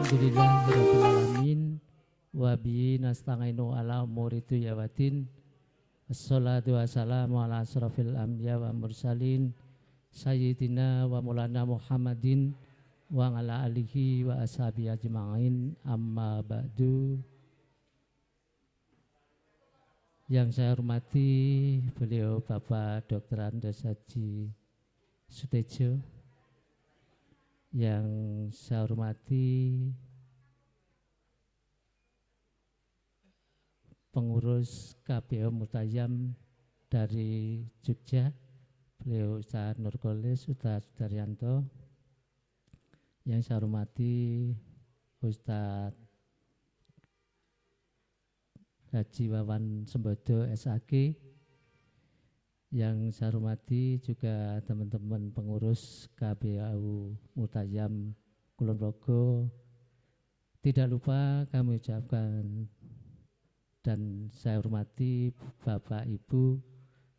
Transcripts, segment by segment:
Alhamdulillahirabbil alamin wa bihi nasta'inu ala umuri dunya waddin. Wassalatu wassalamu ala asrofil anbiya wa mursalin sayyidina wa maulana Muhammadin wa ala alihi wa ashabihi ajma'in, amma ba'du. Yang saya hormati beliau Bapak Dr. Andes Haji Sutejo, yang saya hormati pengurus KPO Multazam dari Jogja, beliau Ustaz Nurkolis, Ustaz Daryanto. Yang saya hormati Ustaz Haji Wawan Sembodo SAG. Yang saya hormati juga teman-teman pengurus KPAU Multazam Kulon Progo. Tidak lupa kami ucapkan dan saya hormati Bapak Ibu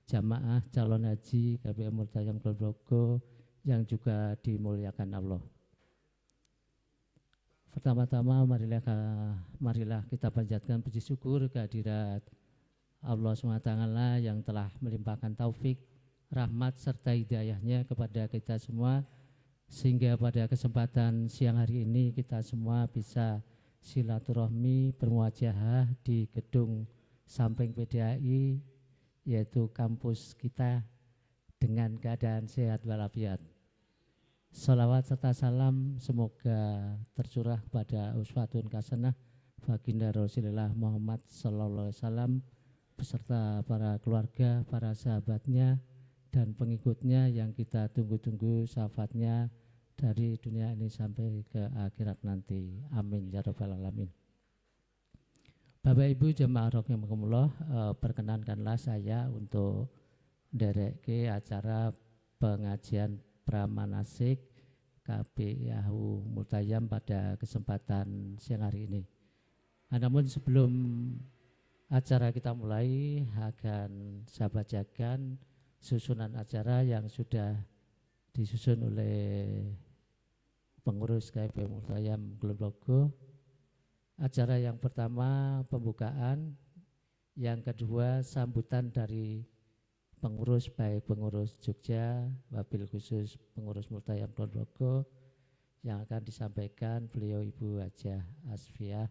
jamaah calon haji KPAU Multazam Kulon Progo yang juga dimuliakan Allah. Pertama-tama marilah kita panjatkan puji syukur kehadirat Allah SWT yang telah melimpahkan taufik, rahmat serta hidayahnya kepada kita semua, sehingga pada kesempatan siang hari ini kita semua bisa silaturahmi bermuajahah di gedung samping PDAI, yaitu kampus kita, dengan keadaan sehat walafiat. Salawat serta salam semoga tercurah kepada uswatun hasanah baginda Rasulullah Muhammad sallallahu alaihi wasallam beserta para keluarga, para sahabatnya dan pengikutnya yang kita tunggu-tunggu syafaatnya dari dunia ini sampai ke akhirat nanti. Amin ya rabbal alamin. Bapak Ibu jemaah rahimakumullah, perkenankanlah saya untuk ndereke acara pengajian pramanasik KPAU Multazam pada kesempatan siang hari ini. Namun sebelum acara kita mulai, akan saya bacakan susunan acara yang sudah disusun oleh pengurus KPAU Multazam Kulon Progo. Acara yang pertama pembukaan, yang kedua sambutan dari pengurus, baik pengurus Jogja, wabil khusus pengurus Multazam Kulon Progo, yang akan disampaikan beliau Ibu Hajah Asfiah.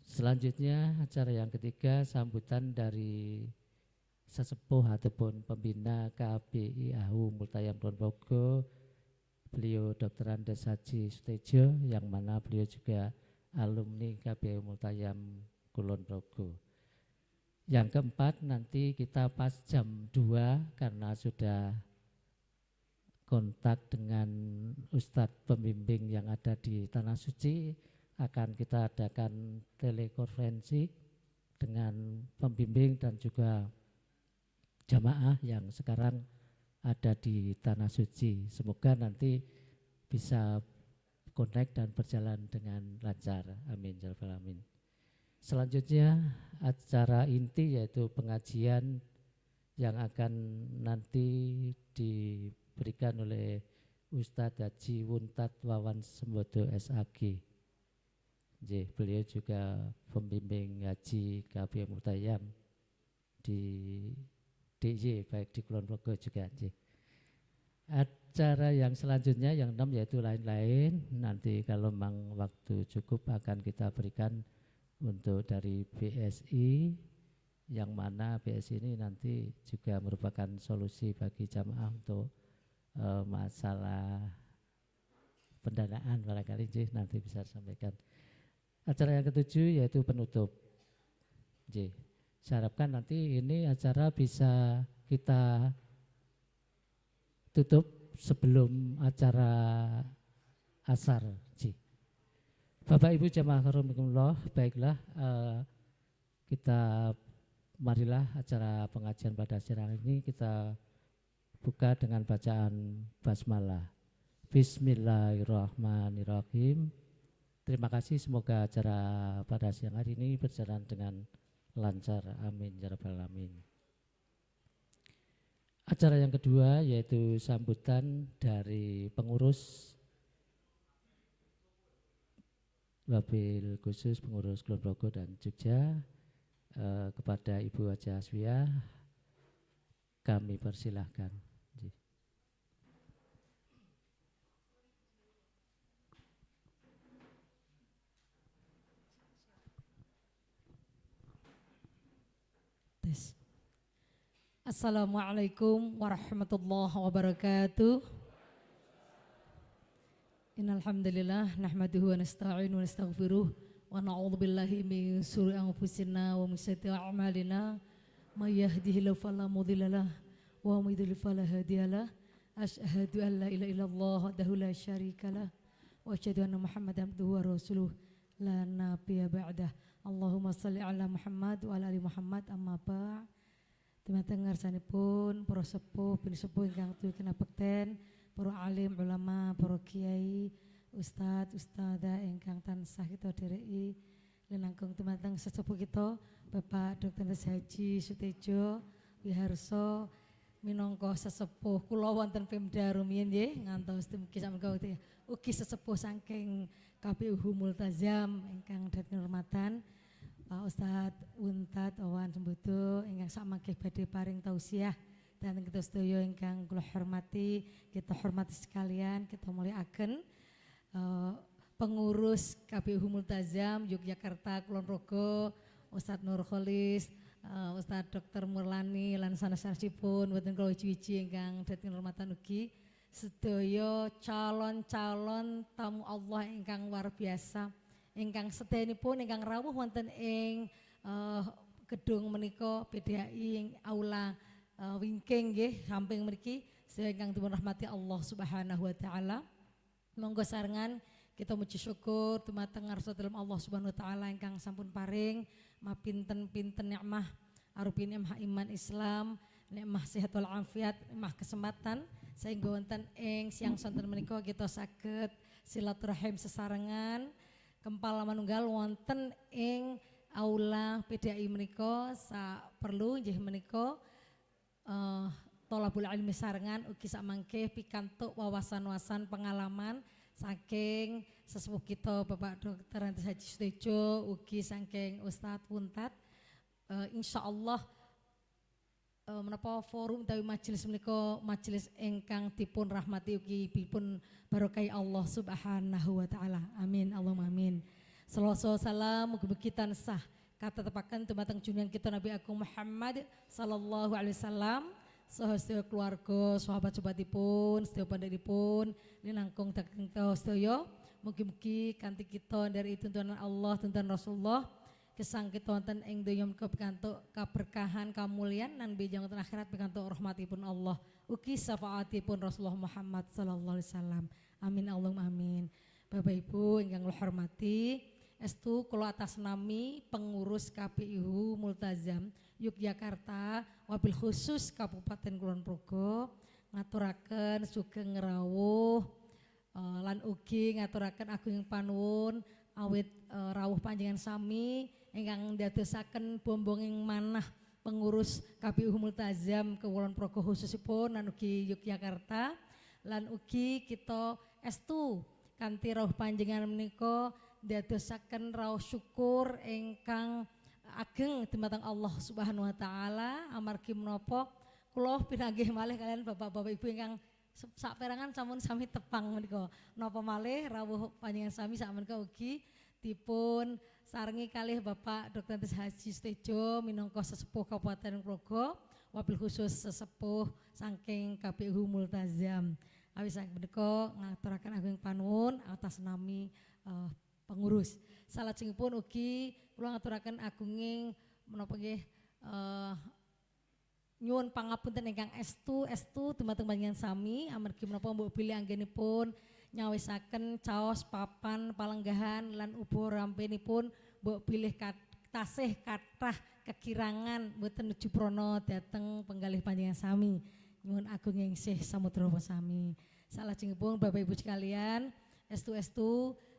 Selanjutnya acara yang ketiga sambutan dari sesepuh ataupun pembina KPIAU Multazam Kulon Progo, beliau Dr. Andes Haji Sutejo, yang mana beliau juga alumni KPIAU Multazam Kulon Progo. Yang keempat nanti kita pas jam 2 karena sudah kontak dengan Ustadz pembimbing yang ada di Tanah Suci, akan kita adakan telekonferensi dengan pembimbing dan juga jamaah yang sekarang ada di Tanah Suci. Semoga nanti bisa connect dan berjalan dengan lancar. Amin ya rabbal alamin. Selanjutnya acara inti yaitu pengajian yang akan nanti diberikan oleh Ustadz Haji Wuntat Wawan Sembodo SAG. Beliau juga pembimbing haji KPAU Multazam di DIY, baik di Kulon Progo juga. Acara yang selanjutnya yang 6 yaitu lain-lain. Nanti kalau memang waktu cukup akan kita berikan untuk dari BSI, yang mana BSI ini nanti juga merupakan solusi bagi jamaah untuk masalah pendanaan, barangkali nanti bisa disampaikan. Acara yang ketujuh yaitu penutup. Saya harapkan nanti ini acara bisa kita tutup sebelum acara asar. Bapak Ibu jamaah rahimakumullah, baiklah kita marilah acara pengajian pada siang ini kita buka dengan bacaan basmalah. Bismillahirrahmanirrahim. Terima kasih, semoga acara pada siang hari ini berjalan dengan lancar. Amin ya rabbal alamin. Acara yang kedua yaitu sambutan dari pengurus wabil khusus pengurus Kulon Progo dan Jogja, kepada Ibu Haja Aswiyah kami persilahkan. Assalamualaikum warahmatullahi wabarakatuh. Innalhamdulillah nahmaduhu wa nasta'inu wa nastaghfiruh wa na'udzu billahi min syururi anfusina wa min sayyiati a'malina may yahdihillahu fala mudhillalah wa may yudhlil fala hadiyalah. Asyhadu an la ilaha illallah wahdahu la syarikalah wa asyhadu anna Muhammadan abduhu wa rasuluh la nabiyya ba'dah. Allahumma shalli ala Muhammad wa ala ali Muhammad amma ba'. Teman-teman ngarsanipun para sepuh bin sepuh ingkang tuwuh kena bekten, para alim ulama, para kiai, ustadzah ingkang tansah kita dhereki linangkung teman-teman sesepuh kita Bapak Dr. Haji Sutejo Wiharso minangka sesepuh kula wonten Pemda rumiyin nggih ngantos mugi samangka ugi sesepuh saking KPU Multazam ingkang dhateng hormatan Pak Ustadz Untad Awan Sembodo ingkang samangke badhe paring tausiah dan kita sedaya ingkang kula hormati, kita hormati sekalian, kita mulyakaken pengurus KPU Multazam Yogyakarta Kulon Progo, Ustadz Nur Kholis, Ustadz Dr. Murlani lan sanes-sanesipun boten kula wiji-wiji ingkang dhateng hormatan ugi sedaya calon-calon tamu Allah ingkang luar biasa. Ingkang sedayanipun ingkang rawuh wonten ing gedung menika PDHI aula wingking nggih samping mriki sedaya ingkang dipun rahmati Allah Subhanahu wa taala. Monggo sarengan kita muji syukur dumateng ngarsa dalem Allah Subhanahu wa taala ingkang sampun paring mapinten-pinten nikmah arupi nikmah iman Islam, nikmah sehat wal afiat, nikmah kesempatan sehingga wonten ing siang sonten menika kita saged silaturahim sesarengan kempal manunggal wonten ing aula PDHI menika perlu nggih menika thalabul ilmi sarengan ugi samangke pikantuk wawasan-wawasan pengalaman saking sesepuh kita Bapak Dr. Haji Sutejo ugi saking Ustadz Puntat insyaallah menapa forum utawi majelis menika majelis ingkang dipun rahmati ugi dipun barokai Allah Subhanahu wa taala. Amin Allahumma amin. Salawatu salam mugi-mugi tansah katetepaken dumateng junjungan kita Nabi Agung Muhammad sallallahu alaihi wasallam saha sedaya keluarga, sahabat-sahabatipun, sedaya pandhapipun linangkung dhateng sedaya. Mugi-mugi kanthi kita dari tuntunan Allah, tuntunan Rasulullah gesang kita wonten ing donya menika pikantuk kaberkahan kamulyan lan benjang wonten akhirat pikantuk rahmatipun Allah ugi syafaatipun Rasulullah Muhammad sallallahu alaihi wasallam. Amin Allahumma amin. Bapak Ibu ingkang kula hormati, estu kula atas nami pengurus KPU Multazam Yogyakarta wabil khusus Kabupaten Kulon Progo ngaturaken sugeng rawuh lan ugi ngaturaken agung panuwun awit rawuh panjenengan sami ingkang ndadosaken bombonging manah pengurus KPU Multazam Kulon Progo khususipun lan ugi Yogyakarta lan ugi kita estu kanthi rawuh panjenengan menika ndadosaken rawuh syukur ingkang ageng dumateng Allah Subhanahu wa taala amargi menapa kula pinanggih malih kalian bapak-bapak ibu ingkang saperangan sampun sami tepang menika napa malih rawuh panjenengan sami sak menika ugi dipun sarengi kalih Bapak Dr. Haji Sutejo minangka sesepuh Kabupaten Progo wabil khusus sesepuh saking KPU Multazam. Awis saking menika ngaturaken agung panuwun atas nami pengurus. Salajengipun ugi kula ngaturaken agunging menapa nggih nyuwun pangapunten ingkang estu dumateng panjenengan sami amargi menapa mbok bilih anggenipun nyawisaken caos papan palenggahan lan ubo rampenipun mbok bilih tasih kathah kekirangan mboten nuju prana dhateng penggalih panjenengan sami nyuwun agung engsih samudra sami. Salajengipun Bapak Ibu sekalian estu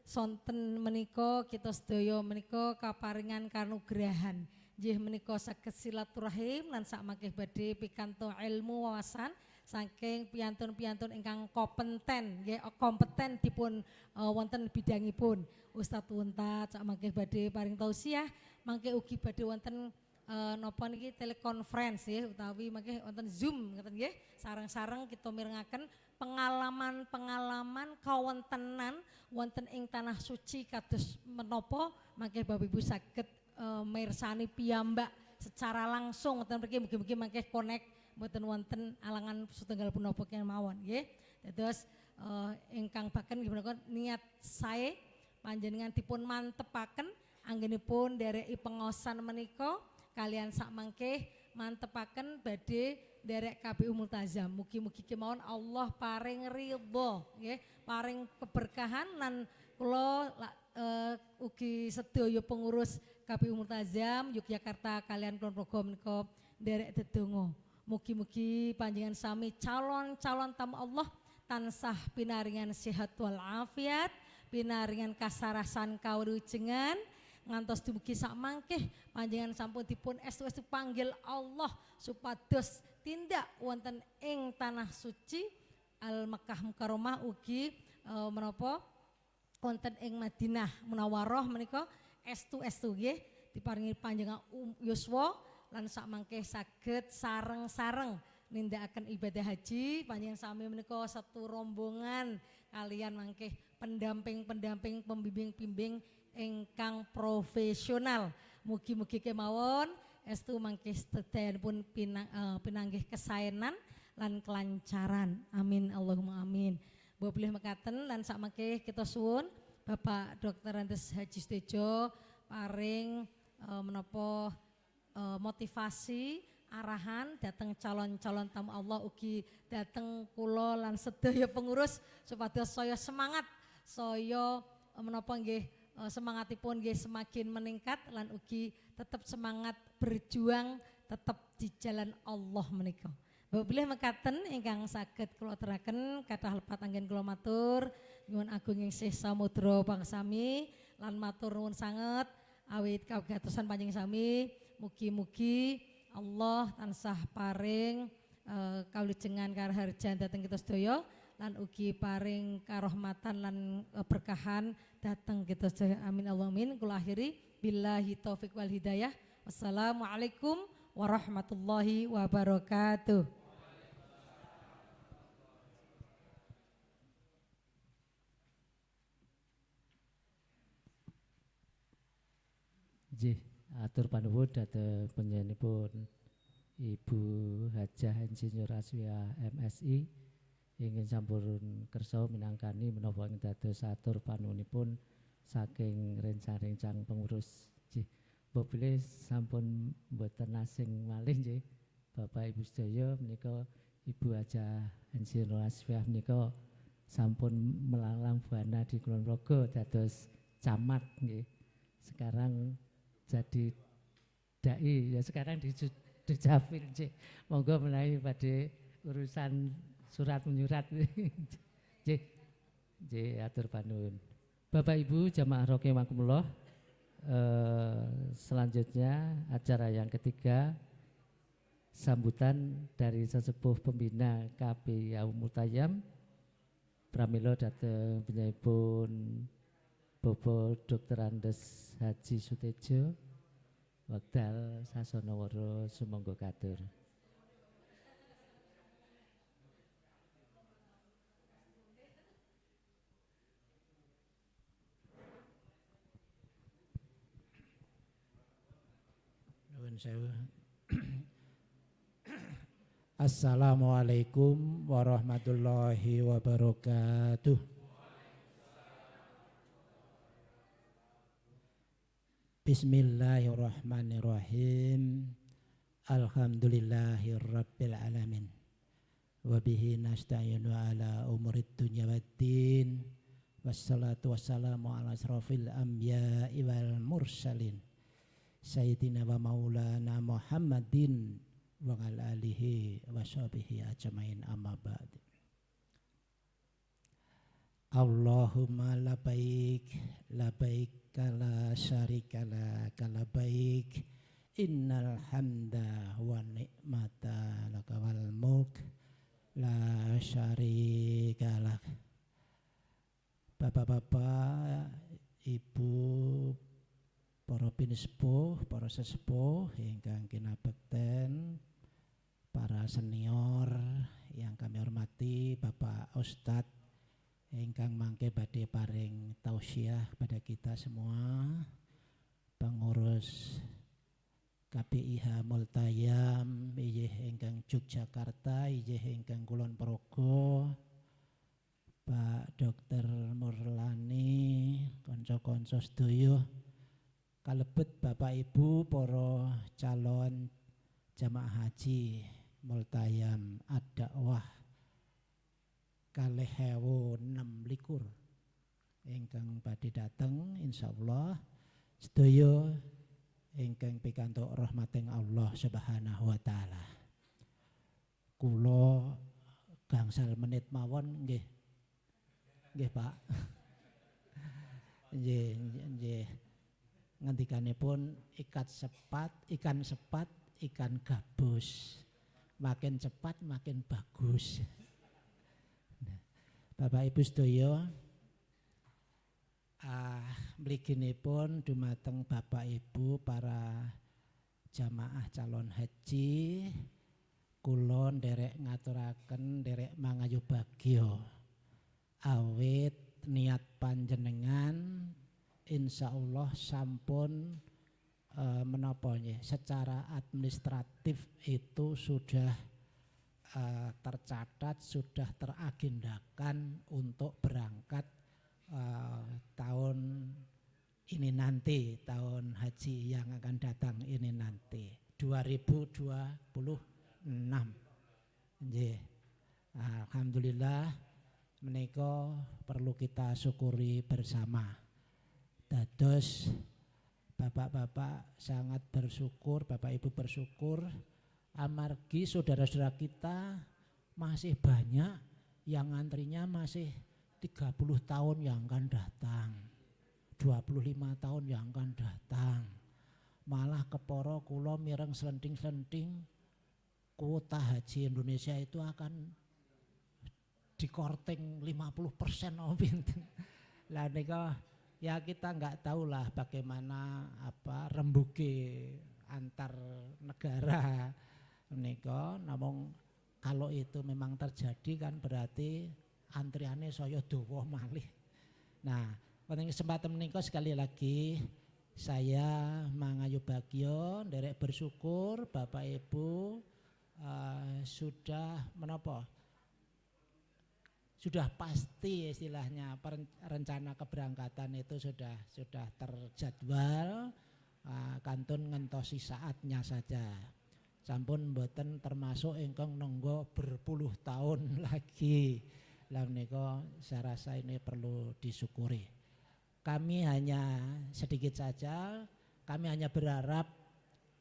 sonten menika kita sedaya menika kaparingan kanugrahan nggih menika saged silaturahim lan sakmangke badhe pikantuk ilmu wawasan saking piyantun-piyantun ingkang kompeten dipun wonten bidangipun. Ustadz Untat sak mangke badhe paring tausiah, mangke ugi badhe wonten napa niki telekonferensi ya utawi mangke wonten Zoom ngoten nggih. Sareng-sareng kita mirengaken pengalaman kawontenan wonten ing tanah suci kados menapa mangke Bapak Ibu saged mirsani piyambak secara langsung wonten mriki mugi-mugi mangke connect mboten wonten alangan setunggal punapa kemawon nggih. Dados ingkang baken nggih menika niat sae panjenengan dipun mantepaken anggenipun ndereki pengaosan menika kalian sak mangke mantepaken badhe nderek KPU Multazam. Mugi-mugi kemawon Allah paring ridho nggih, paring keberkahan lan kula ugi sedaya pengurus KPU Multazam Yogyakarta kalian kulon progo menika nderek dedonga. Mugi-mugi panjenengan sami calon-calon tamu Allah tansah pinaringan sehat wal afiat, pinaringan kasarasan kawrujengan ngantos dumugi sak mangke panjenengan sampun dipun estu-estu panggil Allah supados tindak wonten ing tanah suci Al Makkah Mukarramah ugi menapa wonten ing Madinah Munawwarah menika estu-estu nggih diparingi panjenengan yuswa lan sak mangke saged sareng-sareng nindakaken ibadah haji panjenengan sami menika satu rombongan kalian mangke pendamping-pendamping pembimbing-pembimbing ingkang profesional. Mugi-mugi kemawon estu mangke sedayanipun pinanggih kesaenan lan kelancaran. Amin Allahumma amin. Mbok bilih mekaten lan sak mangke kita suwun Bapak Dr. Andes Haji Sutejo paring menapa motivasi arahan datang calon-calon tamu Allah ugi datang kula lan sedaya pengurus supados saya semangat saya menapa nggih semangatipun nggih semakin meningkat lan ugi tetap semangat berjuang tetap di jalan Allah menika. Bapak bilih mekaten ingkang saged kula aturaken kathah lepat anggen kula matur nyuwun agung ing Syekh Samudra Pangsami lan matur nuwun sanget awit kawigatosan panjenengan sami mugi-mugi Allah tansah paring kawilujengan karaharjan dhateng kita sedaya lan ugi paring karahmatan lan berkahan datang kita sedaya. Amin Allahumma amin. Kula akhiri billahi taufik wal hidayah. Wassalamualaikum warahmatullahi wabarakatuh. Nggih, atur panuwun dhateng panjenenganipun Ibu Hajah Insinyur Aswia MSI ingin sampun kersa minangkani menapa ing dados atur panuwunipun saking rencang-rencang pengurus. Nggih, mbok bilih sampun mboten asing malih nggih Bapak Ibu sedaya menika Ibu Hajah Insinyur Aswia menika sampun melalang buana di Kulon Progo dados camat nggih. Sekarang jadi dai ya sekarang di Dujafil nggih. Monggo menawi badhe urusan surat menyurat nggih. Nggih atur panuwun. Bapak Ibu jamaah rahimakumullah, selanjutnya acara yang ketiga sambutan dari sesepuh pembina KPU Multazam pramila dhateng penyaipun Bapak Dr. Andes Haji Sutejo wekdal sasana wara sumangga katur. Nuwun sewu. Assalamualaikum warahmatullahi wabarakatuh. Bismillahirrahmanirrahim. Alhamdulillahirabbil alamin. Wa bihi nasta'inu ala umurid dunya waddin. Wassalatu wassalamu ala asrafil anbiya'i wal mursalin. Sayyidina wa maulana Muhammadin wa ala alihi wa sahbihi ajmain amma ba'd. Allahumma labaik labaik la syarika laka labaik innal hamda wa ni'mata laka wal mulk la syarikalah. Bapak-bapak, ibu, para pinispuh, para sesepuh ingkang kinabekten, para senior yang kami hormati, Bapak Ustadz ingkang mangke badhe paring tausiah pada kita semua, pengurus KPIH Multayam ijih ingkang Yogyakarta, ijih ingkang Kulon Progo, Pak Dr. Murlani, kanca-kanca sedaya, kalebet Bapak Ibu para calon jamaah haji Multayam Ad-Dakwah 2026 ingkang badhe dateng insyaallah sedaya ingkang pikantuk rahmating Allah Subhanahu wa taala. Kula gangsal menit mawon nggih. Nggih, Pak. Nggih. Ngendikanipun ikan sepat, ikan gabus. Makin cepat makin bagus. Bapak Ibu sedaya, mliginipun dumateng Bapak Ibu para jamaah calon haji, kula nderek ngaturaken, nderek mangayu bagya awit niat panjenengan insyaallah sampun menapa nggih, secara administratif itu sudah tercatat, sudah teragendakan untuk berangkat tahun ini nanti, tahun haji yang akan datang ini nanti 2026. Nggih. Alhamdulillah menika perlu kita syukuri bersama. Dados bapak-bapak sangat bersyukur, Bapak Ibu bersyukur amargi saudara-saudara kita masih banyak yang antrinya masih 30 tahun yang akan datang, 25 tahun yang akan datang. Malah keporo kula mireng selenting-selenting kuota haji Indonesia itu akan dikorting 50% oh pinten. Lah nika ya kita enggak tahulah bagaimana rembuge antar negara nika, namun kalau itu memang terjadi kan berarti antriannya saya dawa malih. Nah, pada kesempatan menika sekali lagi saya mangayu bagya nderek bersyukur Bapak Ibu sudah menapa? Sudah pasti istilahnya rencana keberangkatan itu sudah terjadwal, kantun ngentosi saatnya saja. Sampun mboten termasuk ingkang nunggu berpuluh tahun lagi. Lah menika saya rasa ini perlu disyukuri. Kami hanya sedikit saja, kami hanya berharap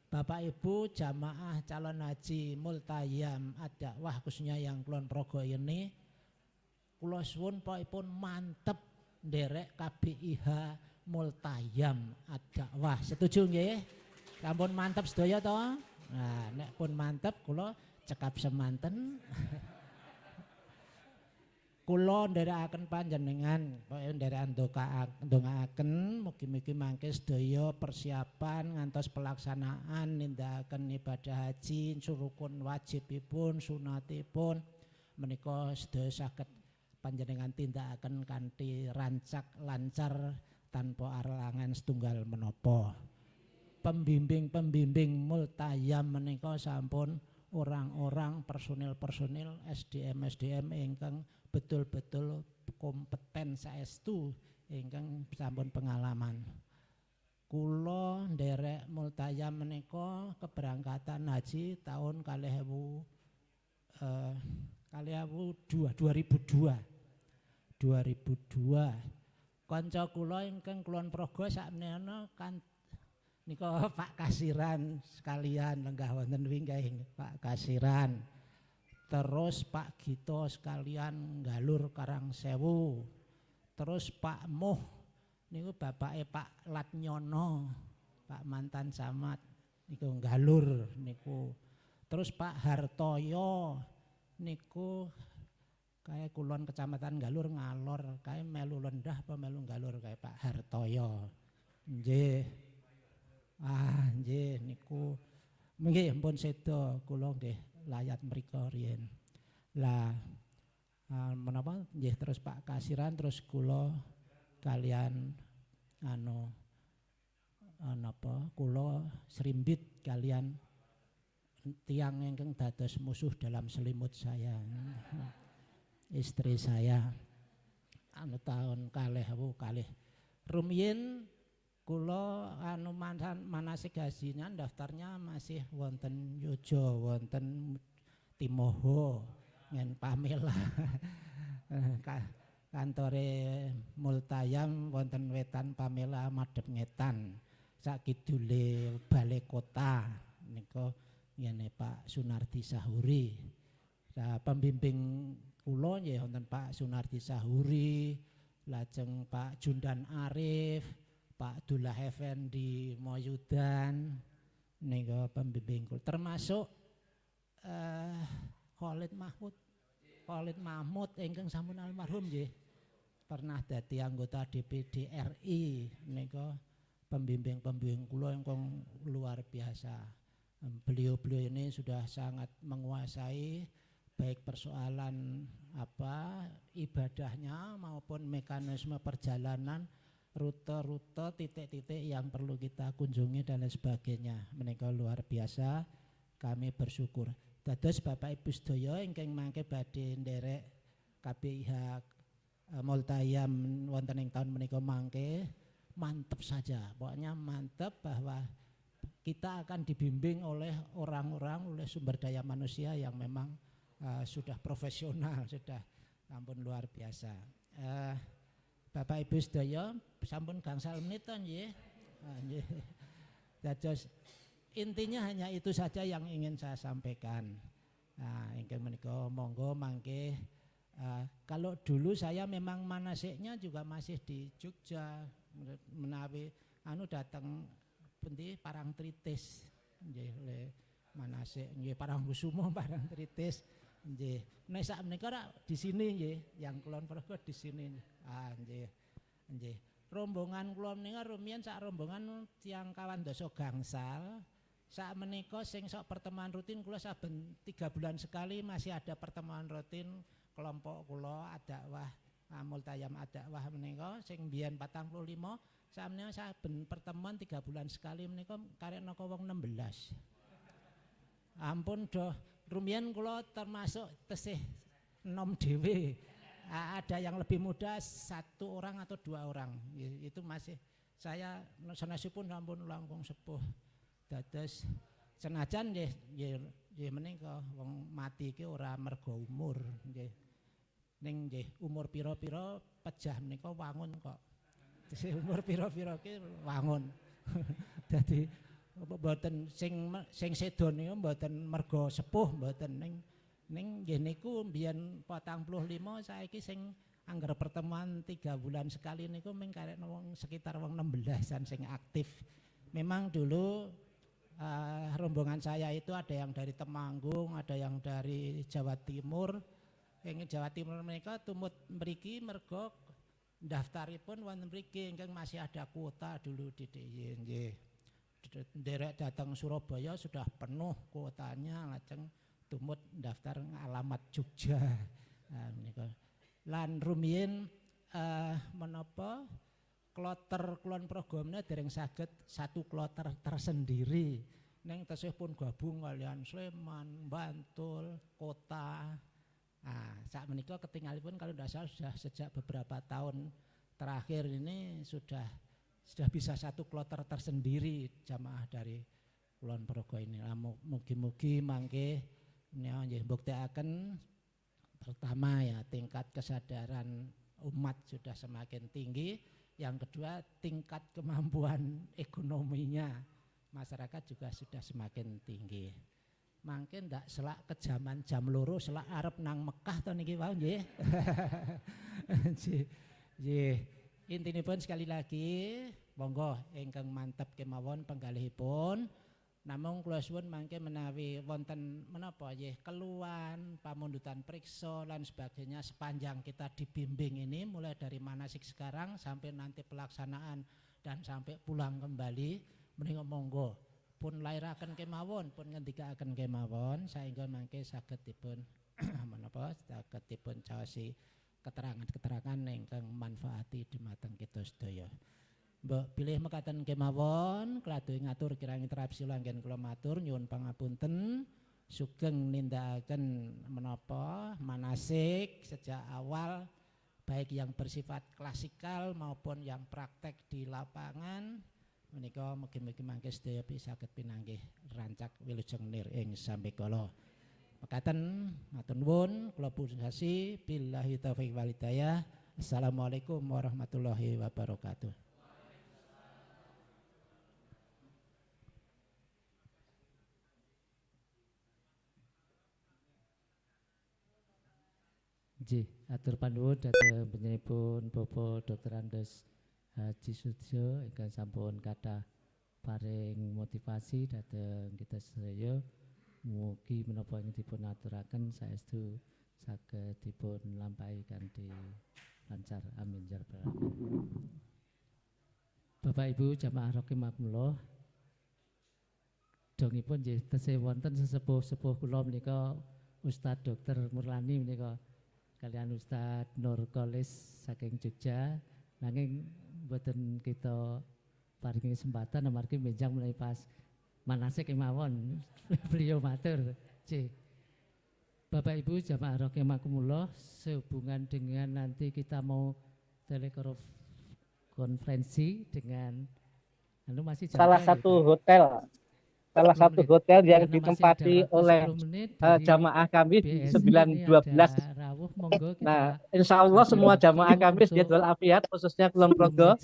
Bapak Ibu jamaah calon haji Multayam Ad-Dakwah khususnya yang Kulon Progo ini, kula suwun pokipun mantep nderek KBIH Multayam Ad-Dakwah. Setuju nggih? Sampun mantep sedaya to? Nah, nek pun mantep kula cekap semanten. Kula nderekaken panjenengan, pokoke nderekaken ndongaaken mugi-mugi mangke sedaya persiapan ngantos pelaksanaan nindakaken ibadah haji, surukun wajibipun, sunatipun menika sedaya saged panjenengan tindakaken kanthi rancak lancar tanpa alangan setunggal menapa. Pembimbing Multayam menika sampun orang-orang personil SDM ingkang betul-betul kompeten saestu ingkang sampun pengalaman. Kula nderek Multayam menika keberangkatan haji tahun 2002. Kanca kula ingkang Kulon Progo sakmenika kan nika Pak Kasiran sekalian lenggah wonten wingi Pak Kasiran. Terus Pak Gito sekalian Galur Karangsewu. Terus Pak Muh niku bapake Pak Latnyono, Pak mantan camat niku Galur niku. Terus Pak Hartoyo niku kae kulon Kecamatan Galur ngalor kae melu lendah apa melu galur kae Pak Hartoyo. Nggih. Nggih niku nggih mpun seda kula nggih layat mrika riyen. Lah menapa nggih terus Pak Kasiran terus kula kalian napa kula srimbit kalian tiang ingkang dados musuh dalam selimut saya. Istri saya tahun kalih rumiyin kula manasik hajinya daftarnya masih wonten Yojo, wonten Timoho, ngen Pamela. Kantore Multayam wonten wetan Pamela madhep ngetan. Sakidule Balai Kota nika ngene Pak Sunardi Sahuri. Nah, pembimbing kula nggih wonten Pak Sunardi Sahuri, lajeng Pak Jundan Arif, Pak Dullah Effendi Moyudan nika pembimbing kula termasuk Khalid Mahmud ingkang sampun almarhum nggih pernah dadi anggota DPD RI nika pembimbing kula ingkang luar biasa. Beliau-beliau ini sudah sangat menguasai baik persoalan ibadahnya maupun mekanisme perjalanan, rute-rute, titik-titik yang perlu kita kunjungi dan lain sebagainya. Menika luar biasa, kami bersyukur. Dados Bapak Ibu sedaya ingkang mangke badhe nderek KBIH Multayam wonten ing taun menika mangke, mantep saja. Pokoknya mantep bahwa kita akan dibimbing oleh orang-orang, oleh sumber daya manusia yang memang sudah profesional, sudah ampun luar biasa. Bapak Ibu sedaya sampun gangsal menit nggih. Dados intinya hanya itu saja yang ingin saya sampaikan. Ingkang menika monggo mangke kalau dulu saya memang manasiknya juga masih di Jogja menawi datang pundi Parangtritis nggih le manasik nggih Parangkusumo Parangtritis nggih. Nek sak menika di sini nggih, yang Kulon Progo di sini. Nggih. Nggih. Rombongan kula menika rumiyin sak rombongan tiyang kawan dasa gangsal. Sak menika sing sok pertemuan rutin kula saben 3 bulan sekali masih ada pertemuan rutin kelompok kula dakwah Multayam dakwah menika sing biyen 45 sakmenika saben pertemuan 3 bulan sekali menika karek naka wong 16. Ampun doh rumiyin kula termasuk tesih enom dhewe. Ada yang lebih muda 1 orang atau 2 orang. Itu masih saya sanesipun sampun langkung sepuh. Dados senajan nggih menika wong mati iki ora mergo umur nggih. Ning nggih umur pira-pira pejah menika wangun kok. Tesih umur pira-pira ki wangun. Dadi mboten sing sedo niku mboten mergo sepuh mboten ning nggih niku mbiyen 45 saiki sing angger pertemuan 3 bulan sekali niku mung karek wong sekitar wong 16-an sing aktif. Memang dulu rombongan saya itu ada yang dari Temanggung, ada yang dari Jawa Timur. Yang Jawa Timur mereka tumut mriki mergo daftaripun wonten mriki ingkang masih ada kuota dulu di DIY nggih. Nderek datang Surabaya sudah penuh kuotanya lajeng tumut daftar alamat Jogja. Menika. Lan rumiyin menapa kloter Kulon Progo menika dereng saged satu kloter tersendiri. Ning tesih pun gabung kalian Sleman, Bantul, Kota. Saat menika ketinggalipun kalau tidak salah sudah sejak beberapa tahun terakhir ini sudah bisa satu kloter tersendiri jamaah dari Kulon Progo ini. Mugi-mugi mangke nggih mbuktekaken pertama ya tingkat kesadaran umat sudah semakin tinggi. Yang kedua tingkat kemampuan ekonominya masyarakat juga sudah semakin tinggi. Mangke ndak selak ke zaman jam loro selak arep nang Mekah to niki wae nggih. Nggih. Intinipun sekali lagi monggo ingkang mantep kemawon penggalihipun Namung kula suwun mangke menawi wonten menapa nggih keluhan, pamundutan priksa lan sebagainya sepanjang kita dibimbing ini mulai dari manasik sekarang sampai nanti pelaksanaan dan sampai pulang kembali menika monggo pun lairaken kemawon pun ngendikaken kemawon saengga mangke saged dipun menapa saged dipun caosi keterangan-keterangan ingkang manfaati dumateng kita sedaya. Mbok pilih mekaten kemawon kladohi ngatur kirang interupsi langgen kula matur nyuwun pangapunten sugeng nindakaken menapa manasik sejak awal baik yang bersifat klasikal maupun yang praktek di lapangan menika mugi-mugi mangke sedaya saged pinanggih rancak wilujeng nir ing sambekala. Mekaten matur nuwun kula puji billahi taufiq wal hidayah. Assalamualaikum warahmatullahi wabarakatuh. Nggih, atur panuwun dhateng panjenenganipun Bapak Dr. Andes Haji Sudjo ingkang sampun kathah paring motivasi dhateng kita sedaya. Mugi menapa ingkang dipun aturaken saestu saged dipun lampahi kanthi lancar. Amin ya rabbal alamin. Bapak Ibu jamaah rahimakumullah. Dongipun nggih tesih wonten sesepuh-sepuh kula menika Ustadz Dr. Murlani menika kalian Ustadz Nur Kolis saking Jogja, nanging mboten kita paringi kesempatan amargi benjang mulai pas manasik kemawon beliau matur. Bapak Ibu jamaah rahimakumullah, sehubungan dengan nanti kita mau telekonferensi dengan masih salah satu hotel yang ditempati oleh jamaah kami di 912. Nah, insya Allah semua jamaah kami sehat walafiat, khususnya Kulon Progo,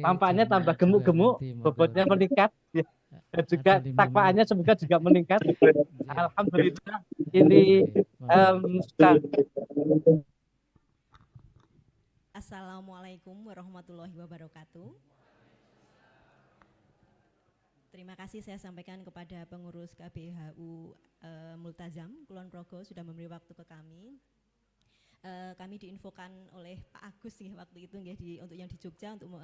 tampaknya tambah gemuk-gemuk, bobotnya meningkat, dan juga takwaannya semoga juga meningkat. Alhamdulillah, ini Assalamualaikum warahmatullahi wabarakatuh. Terima kasih saya sampaikan kepada pengurus KBHU Multazam Kulon Progo sudah memberi waktu ke kami. Kami diinfokan oleh Pak Agus nih waktu itu untuk yang di Jogja untuk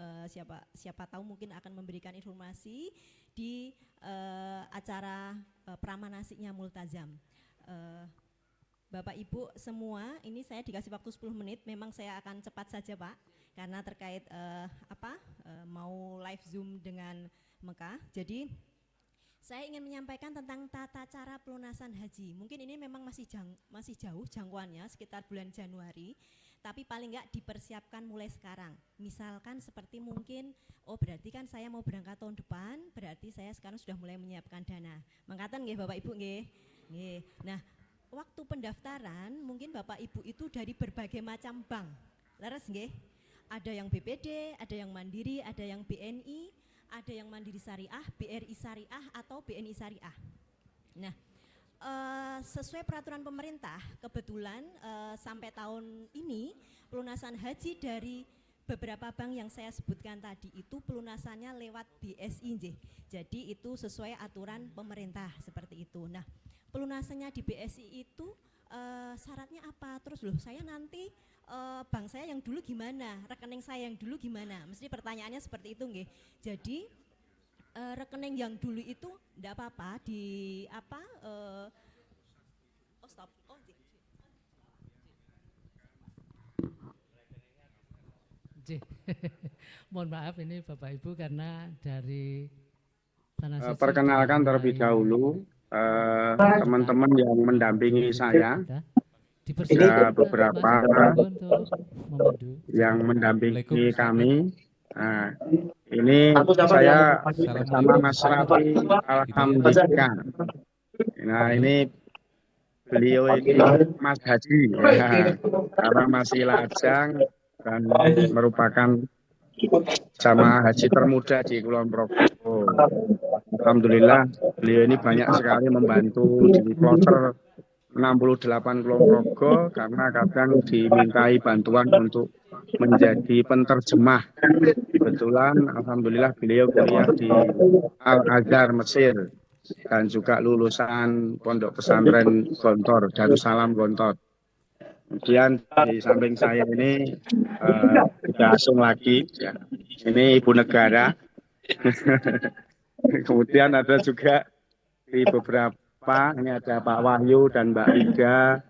siapa tahu mungkin akan memberikan informasi di acara pramanasiknya Multazam. Bapak Ibu semua, ini saya dikasih waktu 10 menit. Memang saya akan cepat saja Pak, karena terkait mau live Zoom dengan Mekah. Jadi saya ingin menyampaikan tentang tata cara pelunasan haji. Mungkin ini memang masih jauh jangkauannya sekitar bulan Januari, tapi paling enggak dipersiapkan mulai sekarang. Misalkan seperti mungkin, berarti kan saya mau berangkat tahun depan, berarti saya sekarang sudah mulai menyiapkan dana. Mangkatan nggih Bapak Ibu nggih. Nggih. Nah, waktu pendaftaran mungkin Bapak Ibu itu dari berbagai macam bank. Leres nggih? Ada yang BPD, ada yang Mandiri, ada yang BNI, ada yang Mandiri Syariah, BRI Syariah atau BNI Syariah. Nah, sesuai peraturan pemerintah, kebetulan sampai tahun ini pelunasan haji dari beberapa bank yang saya sebutkan tadi itu pelunasannya lewat BSI. Jadi itu sesuai aturan pemerintah seperti itu. Nah, pelunasannya di BSI itu syaratnya apa? Terus loh, saya nanti bank saya yang dulu gimana, rekening saya yang dulu gimana? Mesti pertanyaannya seperti itu nggih. Jadi rekening yang dulu itu enggak apa-apa mohon maaf ini Bapak Ibu karena dari perkenalkan terlebih dahulu teman-teman yang mendampingi saya. Ada beberapa yang mendampingi kami. Nah, ini saya bersama Mas Rafi, alhamdulillah. Nah, ini beliau ini Mas Haji, ya, karena masih lajang dan merupakan jamaah haji termuda di Kulon Progo. Alhamdulillah, beliau ini banyak sekali membantu di kloter 68 Kulon Progo karena kadang dimintai bantuan untuk menjadi penterjemah. Kebetulan alhamdulillah beliau kuliah di Al Azhar Mesir. dan juga lulusan Pondok Pesantren Gontor, Darussalam Gontor. Kemudian di samping saya ini tidak asing lagi, ya. Ini Ibu Negara. Kemudian ada juga di beberapa, ini ada Pak Wahyu dan Mbak Ida,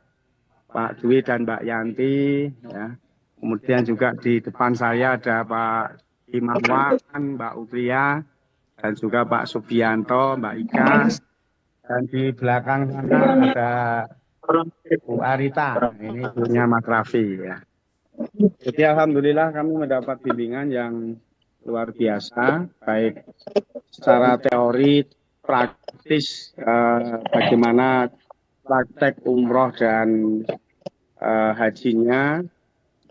Pak Dwi dan Mbak Yanti, ya. Kemudian juga di depan saya ada Pak Imawan, Mbak Utria, dan juga Pak Subianto, Mbak Ika, dan di belakang sana ada Bu Arita, ini ibunya Mas Raffi, ya. Jadi alhamdulillah kami mendapat bimbingan yang luar biasa, baik secara teori, praktis, bagaimana praktek umroh dan hajinya,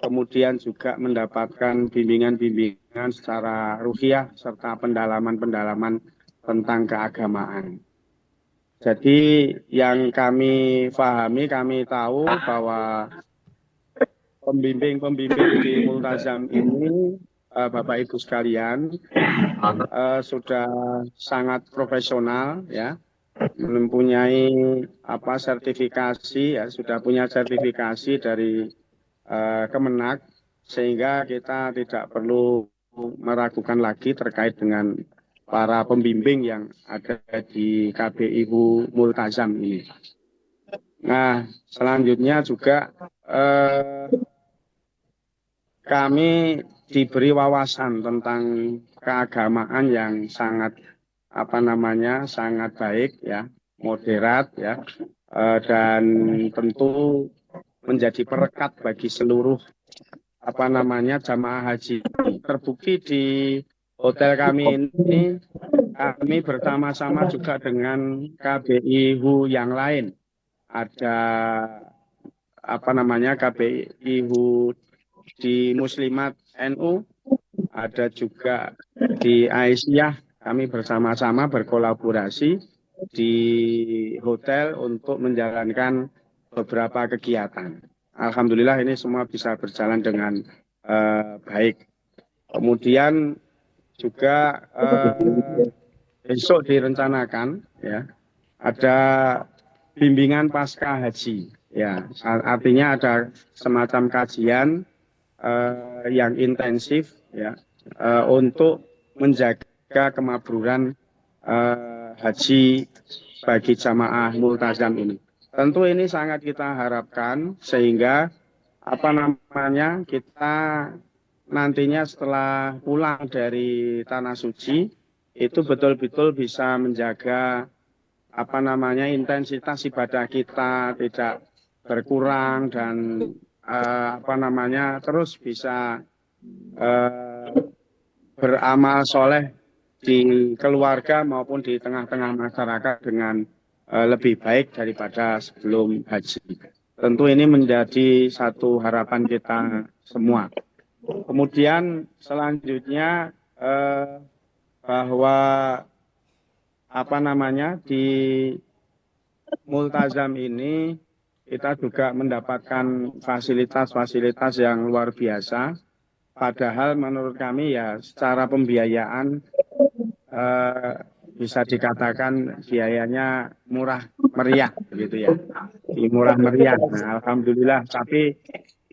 kemudian juga mendapatkan bimbingan-bimbingan secara ruhiyah serta pendalaman-pendalaman tentang keagamaan. Jadi yang kami pahami, kami tahu bahwa pembimbing-pembimbing di Multazam ini, Bapak Ibu sekalian, sudah sangat profesional, ya, mempunyai sertifikasi, ya, sudah punya sertifikasi dari Kemenak, sehingga kita tidak perlu meragukan lagi terkait dengan para pembimbing yang ada di KBIU Multazam ini. Nah, selanjutnya juga kami diberi wawasan tentang keagamaan yang sangat sangat baik, ya, moderat, ya, dan tentu menjadi perekat bagi seluruh jamaah haji. Terbukti di hotel kami ini, kami bersama-sama juga dengan KBIU yang lain. Ada KBIU di Muslimat NU, ada juga di Aisyah. Kami bersama-sama berkolaborasi di hotel untuk menjalankan beberapa kegiatan. Alhamdulillah ini semua bisa berjalan dengan baik. Kemudian juga besok direncanakan, ya, ada bimbingan pasca haji, ya, artinya ada semacam kajian yang intensif, ya, untuk menjaga kemabruran haji bagi jamaah Multazam ini. Tentu ini sangat kita harapkan sehingga kita nantinya setelah pulang dari tanah suci itu betul-betul bisa menjaga intensitas ibadah kita tidak berkurang dan terus bisa beramal soleh di keluarga maupun di tengah-tengah masyarakat dengan lebih baik daripada sebelum haji. Tentu ini menjadi satu harapan kita semua. Kemudian selanjutnya bahwa di Multazam ini kita juga mendapatkan fasilitas-fasilitas yang luar biasa. Padahal menurut kami, ya, secara pembiayaan bisa dikatakan biayanya murah meriah, gitu ya, murah meriah. Nah, alhamdulillah, tapi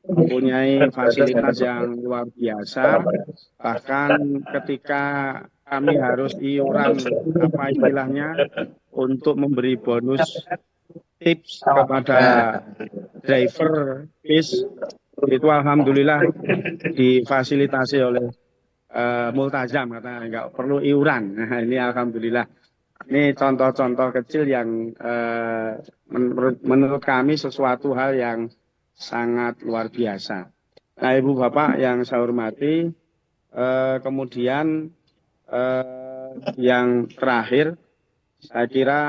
mempunyai fasilitas yang luar biasa. Bahkan ketika kami harus iuran untuk memberi bonus tips kepada driver bis, itu alhamdulillah difasilitasi oleh Multazam, karena nggak perlu iuran. Nah, ini alhamdulillah. Ini contoh-contoh kecil yang menurut kami sesuatu hal yang sangat luar biasa. Nah, Ibu Bapak yang saya hormati, kemudian yang terakhir, saya kira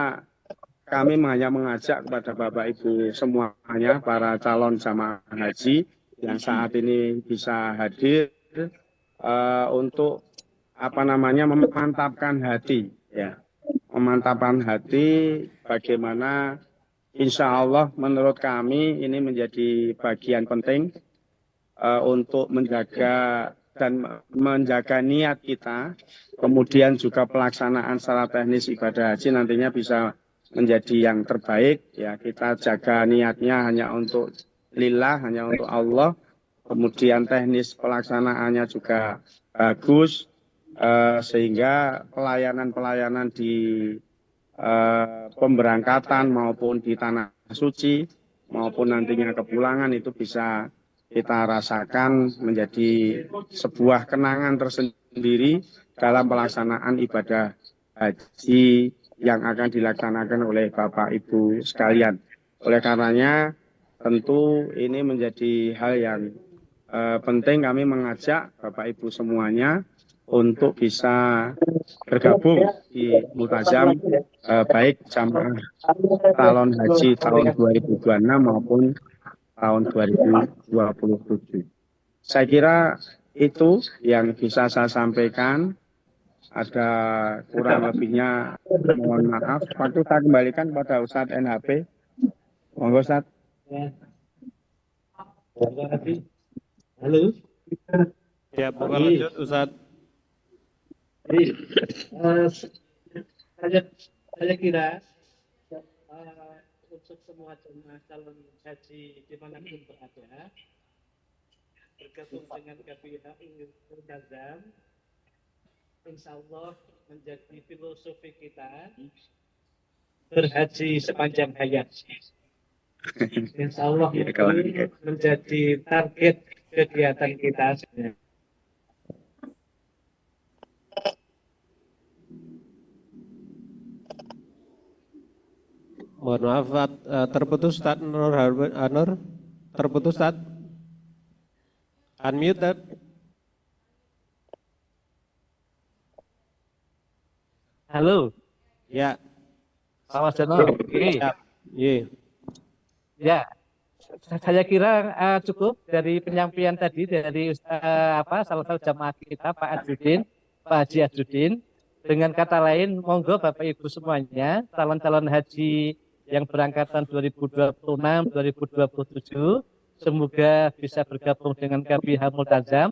kami hanya mengajak kepada Bapak Ibu semuanya, para calon jamaah haji yang saat ini bisa hadir, untuk memantapkan hati, ya, memantapkan hati bagaimana insya Allah menurut kami ini menjadi bagian penting untuk menjaga dan menjaga niat kita, kemudian juga pelaksanaan secara teknis ibadah haji nantinya bisa menjadi yang terbaik. Ya, kita jaga niatnya hanya untuk lillah, hanya untuk Allah. Kemudian teknis pelaksanaannya juga bagus, sehingga pelayanan-pelayanan di pemberangkatan maupun di tanah suci maupun nantinya kepulangan itu bisa kita rasakan menjadi sebuah kenangan tersendiri dalam pelaksanaan ibadah haji yang akan dilaksanakan oleh Bapak Ibu sekalian. Oleh karenanya tentu ini menjadi hal yang penting, kami mengajak Bapak Ibu semuanya untuk bisa bergabung di Multazam, baik jamaah calon haji tahun 2026 maupun tahun 2027. Saya kira itu yang bisa saya sampaikan. Ada kurang lebihnya mohon maaf. Waktu saya kembalikan kepada Ustadz NHP. Monggo Ustadz. Halo. Ya, bukan lanjut Ustadz. Saya kira untuk semua jemaah calon haji dimanapun berada, bergabung dengan KBHU Multazam, insya Allah menjadi filosofi kita berhaji sepanjang hayat. Insya Allah itu menjadi target kegiatan kita. Mohon maaf, terputus Ustadz Anur, terputus Ustadz. Unmute Ustadz. Halo. Ya. Pak Jono. Oke. Ya. Saya kira cukup dari penyampaian tadi dari salah satu jamaah kita Pak Adjudin, Pak Haji Adjudin. Dengan kata lain, monggo Bapak Ibu semuanya, calon-calon haji yang berangkatan 2026, 2027, semoga bisa bergabung dengan KBH Multazam.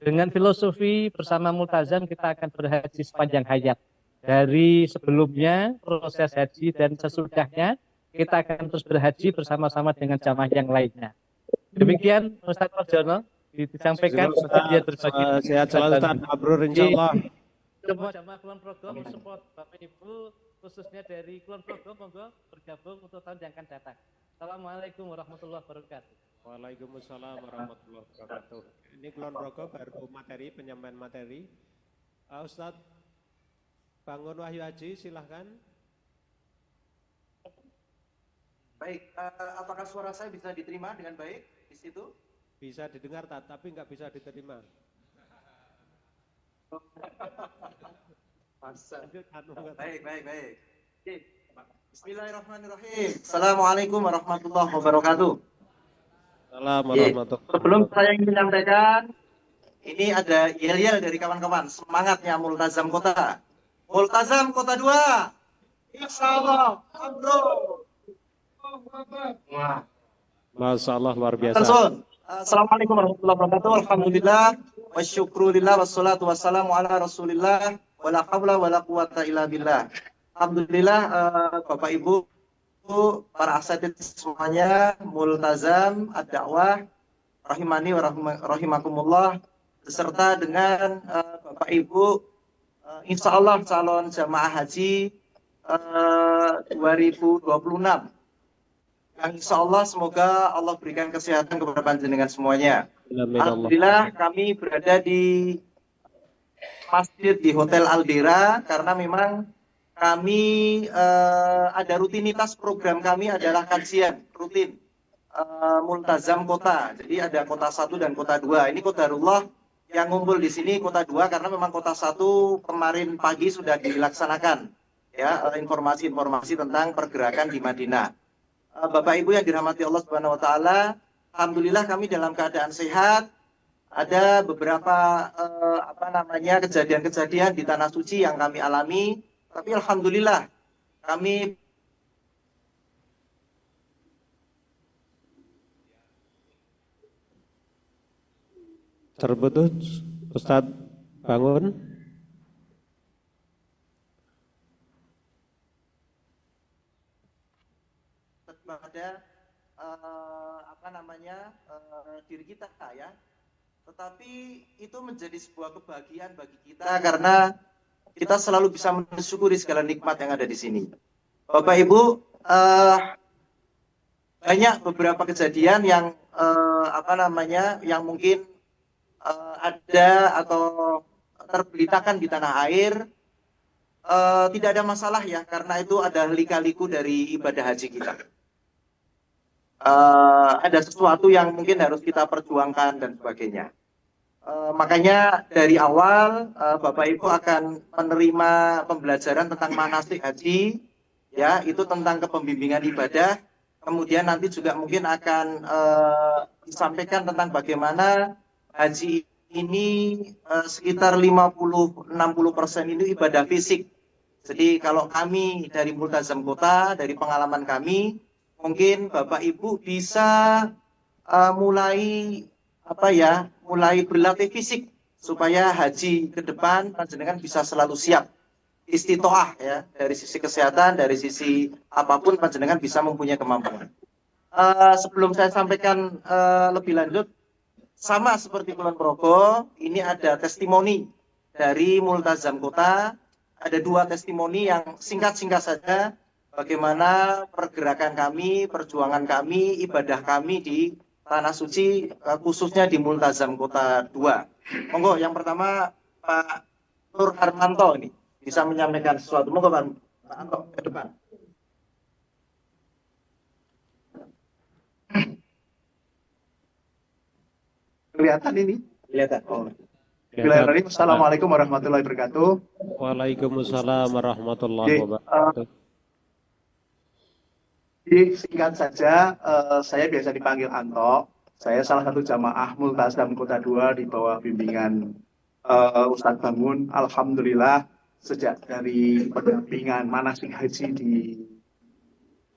Dengan filosofi bersama Multazam kita akan berhaji sepanjang hayat. Dari sebelumnya, proses haji dan sesudahnya, kita akan terus berhaji bersama-sama dengan jamaah yang lainnya. Demikian Ustaz Marjono disampaikan. Sehat selalu Ustaz, mabrur insyaallah. Semua jamaah Kulon Progo support Bapak Ibu, khususnya dari Kulon Progo, monggo bergabung untuk tahun yang akan datang. Assalamualaikum warahmatullahi wabarakatuh. Waalaikumsalam warahmatullahi wabarakatuh. Ini Kulon Progo baru materi, penyampaian materi. Ustadz Bangun Wahyu Haji, silahkan. Baik, apakah suara saya bisa diterima dengan baik di situ? Bisa didengar, tapi nggak bisa diterima. Baik. Bismillahirrahmanirrahim. Assalamualaikum warahmatullahi wabarakatuh. Assalamualaikum. Sebelum saya ingin menyampaikan, ini ada yel-yel dari kawan-kawan. Semangatnya Multazam Kota. Multazam Kota 2. Insyaallah. Masya Allah, luar biasa. Assalamualaikum warahmatullahi wabarakatuh. Alhamdulillah. Wasyukrulillah wassalatu wassalamu ala rasulillah wala hawla wala quwata illa billah. Alhamdulillah, Bapak Ibu, para asatidz semuanya, Multazam, ad-da'wah, rahimani wa rahimakumullah, beserta dengan Bapak Ibu, insya Allah calon jamaah haji 2026. Yang insya Allah semoga Allah berikan kesehatan kepada panjenengan semuanya. Alhamdulillah kami berada di masjid di Hotel Aldera karena memang kami ada rutinitas program kami adalah kajian rutin Multazam Kota. Jadi ada Kota 1 dan Kota 2. Ini Qadarullah yang ngumpul di sini Kota 2 karena memang Kota 1 kemarin pagi sudah dilaksanakan ya informasi-informasi tentang pergerakan di Madinah. Bapak Ibu yang dirahmati Allah Subhanahu wa taala, alhamdulillah kami dalam keadaan sehat. Ada beberapa kejadian-kejadian di tanah suci yang kami alami, tapi alhamdulillah kami terputus Ustadz Bangun. Kepada diri kita ya, tetapi itu menjadi sebuah kebahagiaan bagi kita karena kita selalu bisa mensyukuri segala nikmat yang ada di sini. Bapak Ibu, banyak beberapa kejadian yang yang mungkin ada atau terberitakan di tanah air, tidak ada masalah ya, karena itu ada lika-liku dari ibadah haji kita. Ada sesuatu yang mungkin harus kita perjuangkan dan sebagainya. Makanya dari awal Bapak Ibu akan menerima pembelajaran tentang manasik haji, ya, itu tentang kepembimbingan ibadah. Kemudian nanti juga mungkin akan disampaikan tentang bagaimana haji ini sekitar 50-60% itu ibadah fisik. Jadi kalau kami dari Multazam Kota, dari pengalaman kami, mungkin Bapak Ibu bisa mulai berlatih fisik supaya haji ke depan panjenengan bisa selalu siap, istitoah ya, dari sisi kesehatan, dari sisi apapun panjenengan bisa mempunyai kemampuan. Sebelum saya sampaikan lebih lanjut, sama seperti Kulon Progo, ini ada testimoni dari Multazam Kota. Ada 2 testimoni yang singkat-singkat saja bagaimana pergerakan kami, perjuangan kami, ibadah kami di Tanah Suci, khususnya di Multazam Kota 2. Monggo, yang pertama Pak Nur Harmanto ini bisa menyampaikan sesuatu. Monggo Pak Harmanto ke depan. Kelihatan ini? Kelihatan. Oh. Assalamualaikum warahmatullahi wabarakatuh. Waalaikumsalam warahmatullahi wabarakatuh. Singkat saja, saya biasa dipanggil Anto. Saya salah satu jamaah Multazam Kota 2 di bawah bimbingan Ustadz Bangun. Alhamdulillah, sejak dari pendampingan manasik haji di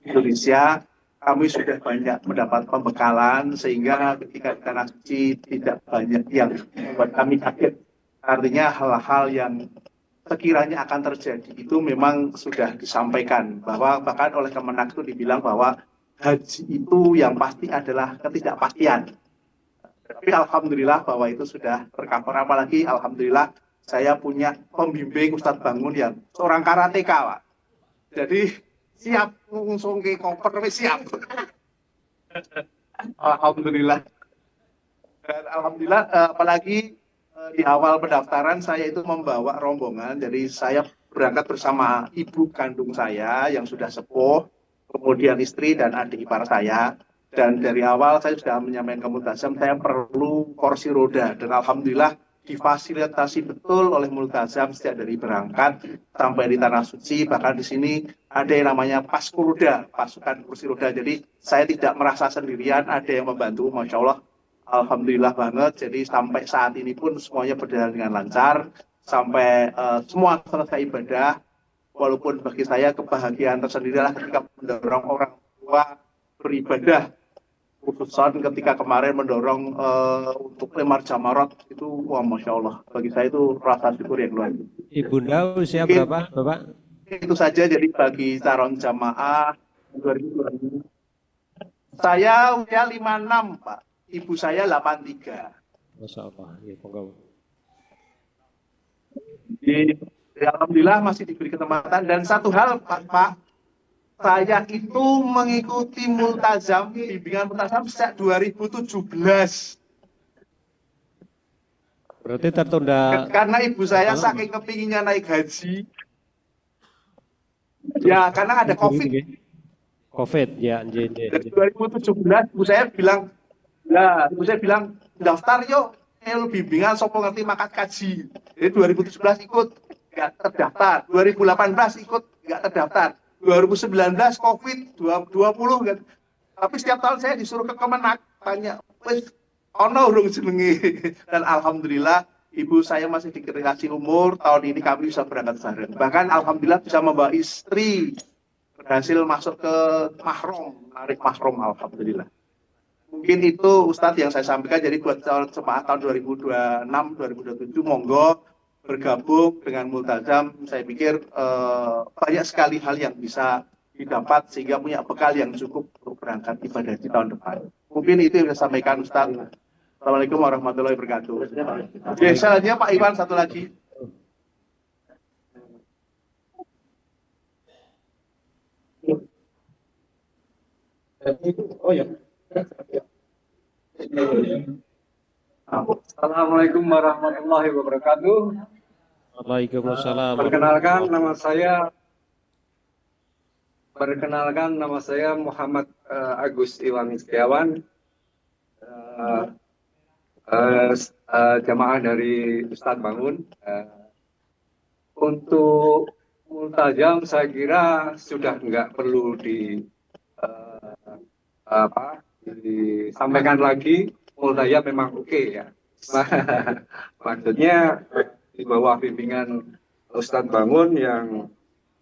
Indonesia, kami sudah banyak mendapat pembekalan sehingga ketika di Tanah Suci tidak banyak yang membuat kami kaget. Artinya hal-hal yang sekiranya akan terjadi itu memang sudah disampaikan, bahwa bahkan oleh Kemenak itu dibilang bahwa haji itu yang pasti adalah ketidakpastian. Tapi alhamdulillah bahwa itu sudah tercover, apalagi alhamdulillah saya punya pembimbing Ustadz Bangun yang seorang karateka, Pak. Jadi siap ngusung ke koper, siap. Alhamdulillah. Dan alhamdulillah apalagi di awal pendaftaran saya itu membawa rombongan, jadi saya berangkat bersama ibu kandung saya yang sudah sepuh, kemudian istri dan adik ipar saya. Dan dari awal saya sudah menyampaikan ke Multazam, saya perlu kursi roda. Dan alhamdulillah difasilitasi betul oleh Multazam sejak dari berangkat sampai di Tanah Suci. Bahkan di sini ada yang namanya Paskuroda, pasukan kursi roda. Jadi saya tidak merasa sendirian, ada yang membantu, Masya Allah. Alhamdulillah banget. Jadi sampai saat ini pun semuanya berjalan dengan lancar. Sampai semua selesai ibadah. Walaupun bagi saya kebahagiaan tersendiri adalah ketika mendorong orang tua beribadah. Khususan ketika kemarin mendorong untuk lemar jamarot itu, wah Masya Allah. Bagi saya itu rasa syukur yang luar biasa. Ibunda usia berapa, Bapak? Itu saja, jadi bagi calon jamaah 2020. Saya usia 56, Pak. Ibu saya 83. Masya Allah. Ya, alhamdulillah masih diberi kesempatan. Dan satu hal, Pak, saya itu mengikuti Multazam, bimbingan Multazam sejak 2017. Berarti tertunda. Karena ibu saya saking kepinginnya naik haji. Ya, karena ada COVID. COVID, ya. Dari 2017, ibu saya bilang, daftar yuk, bimbingan sopo ngerti makat kaji. Jadi 2017 ikut, nggak terdaftar. 2018 ikut, nggak terdaftar. 2019 COVID 20 kan. Tapi setiap tahun saya disuruh ke Kemenak tanya, wes ono urung jenenge. Dan alhamdulillah ibu saya masih dikasih umur, tahun ini kami bisa berangkat bareng. Bahkan alhamdulillah bisa membawa istri, berhasil masuk ke mahram, narik mahram alhamdulillah. Mungkin itu Ustadz yang saya sampaikan. Jadi buat jemaah tahun 2026, 2027 monggo bergabung dengan Multazam. Saya pikir banyak sekali hal yang bisa didapat sehingga punya bekal yang cukup untuk berangkat ibadah di tahun depan. Mungkin itu yang saya sampaikan Ustadz. Assalamualaikum warahmatullahi wabarakatuh. Oke, selanjutnya Pak Iwan satu lagi. Oh ya. Assalamualaikum warahmatullahi wabarakatuh. Waalaikumsalam. Perkenalkan nama saya Muhammad Agus Iwan Setiawan, jamaah dari Ustadz Bangun. Untuk Multazam saya kira sudah nggak perlu disampaikan lagi. Multazam memang oke ya. Maksudnya di bawah bimbingan Ustadz Bangun yang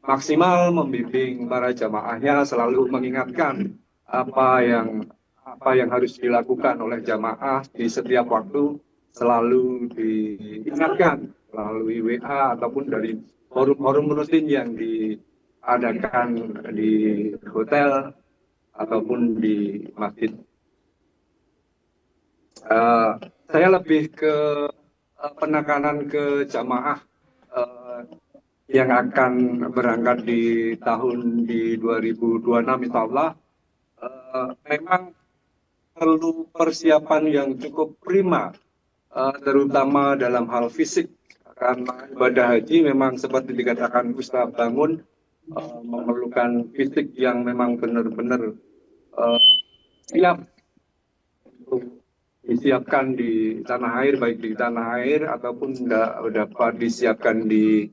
maksimal membimbing para jamaahnya, selalu mengingatkan apa yang harus dilakukan oleh jamaah di setiap waktu, selalu diingatkan melalui WA ataupun dari forum-forum rutin yang diadakan di hotel ataupun di masjid. Saya lebih ke penekanan ke jamaah yang akan berangkat di tahun 2026 insya Allah. Memang perlu persiapan yang cukup prima, terutama dalam hal fisik, karena ibadah haji memang seperti dikatakan Ustadz Bangun, memerlukan fisik yang memang benar-benar siap untuk disiapkan di tanah air, baik di tanah air ataupun dapat disiapkan di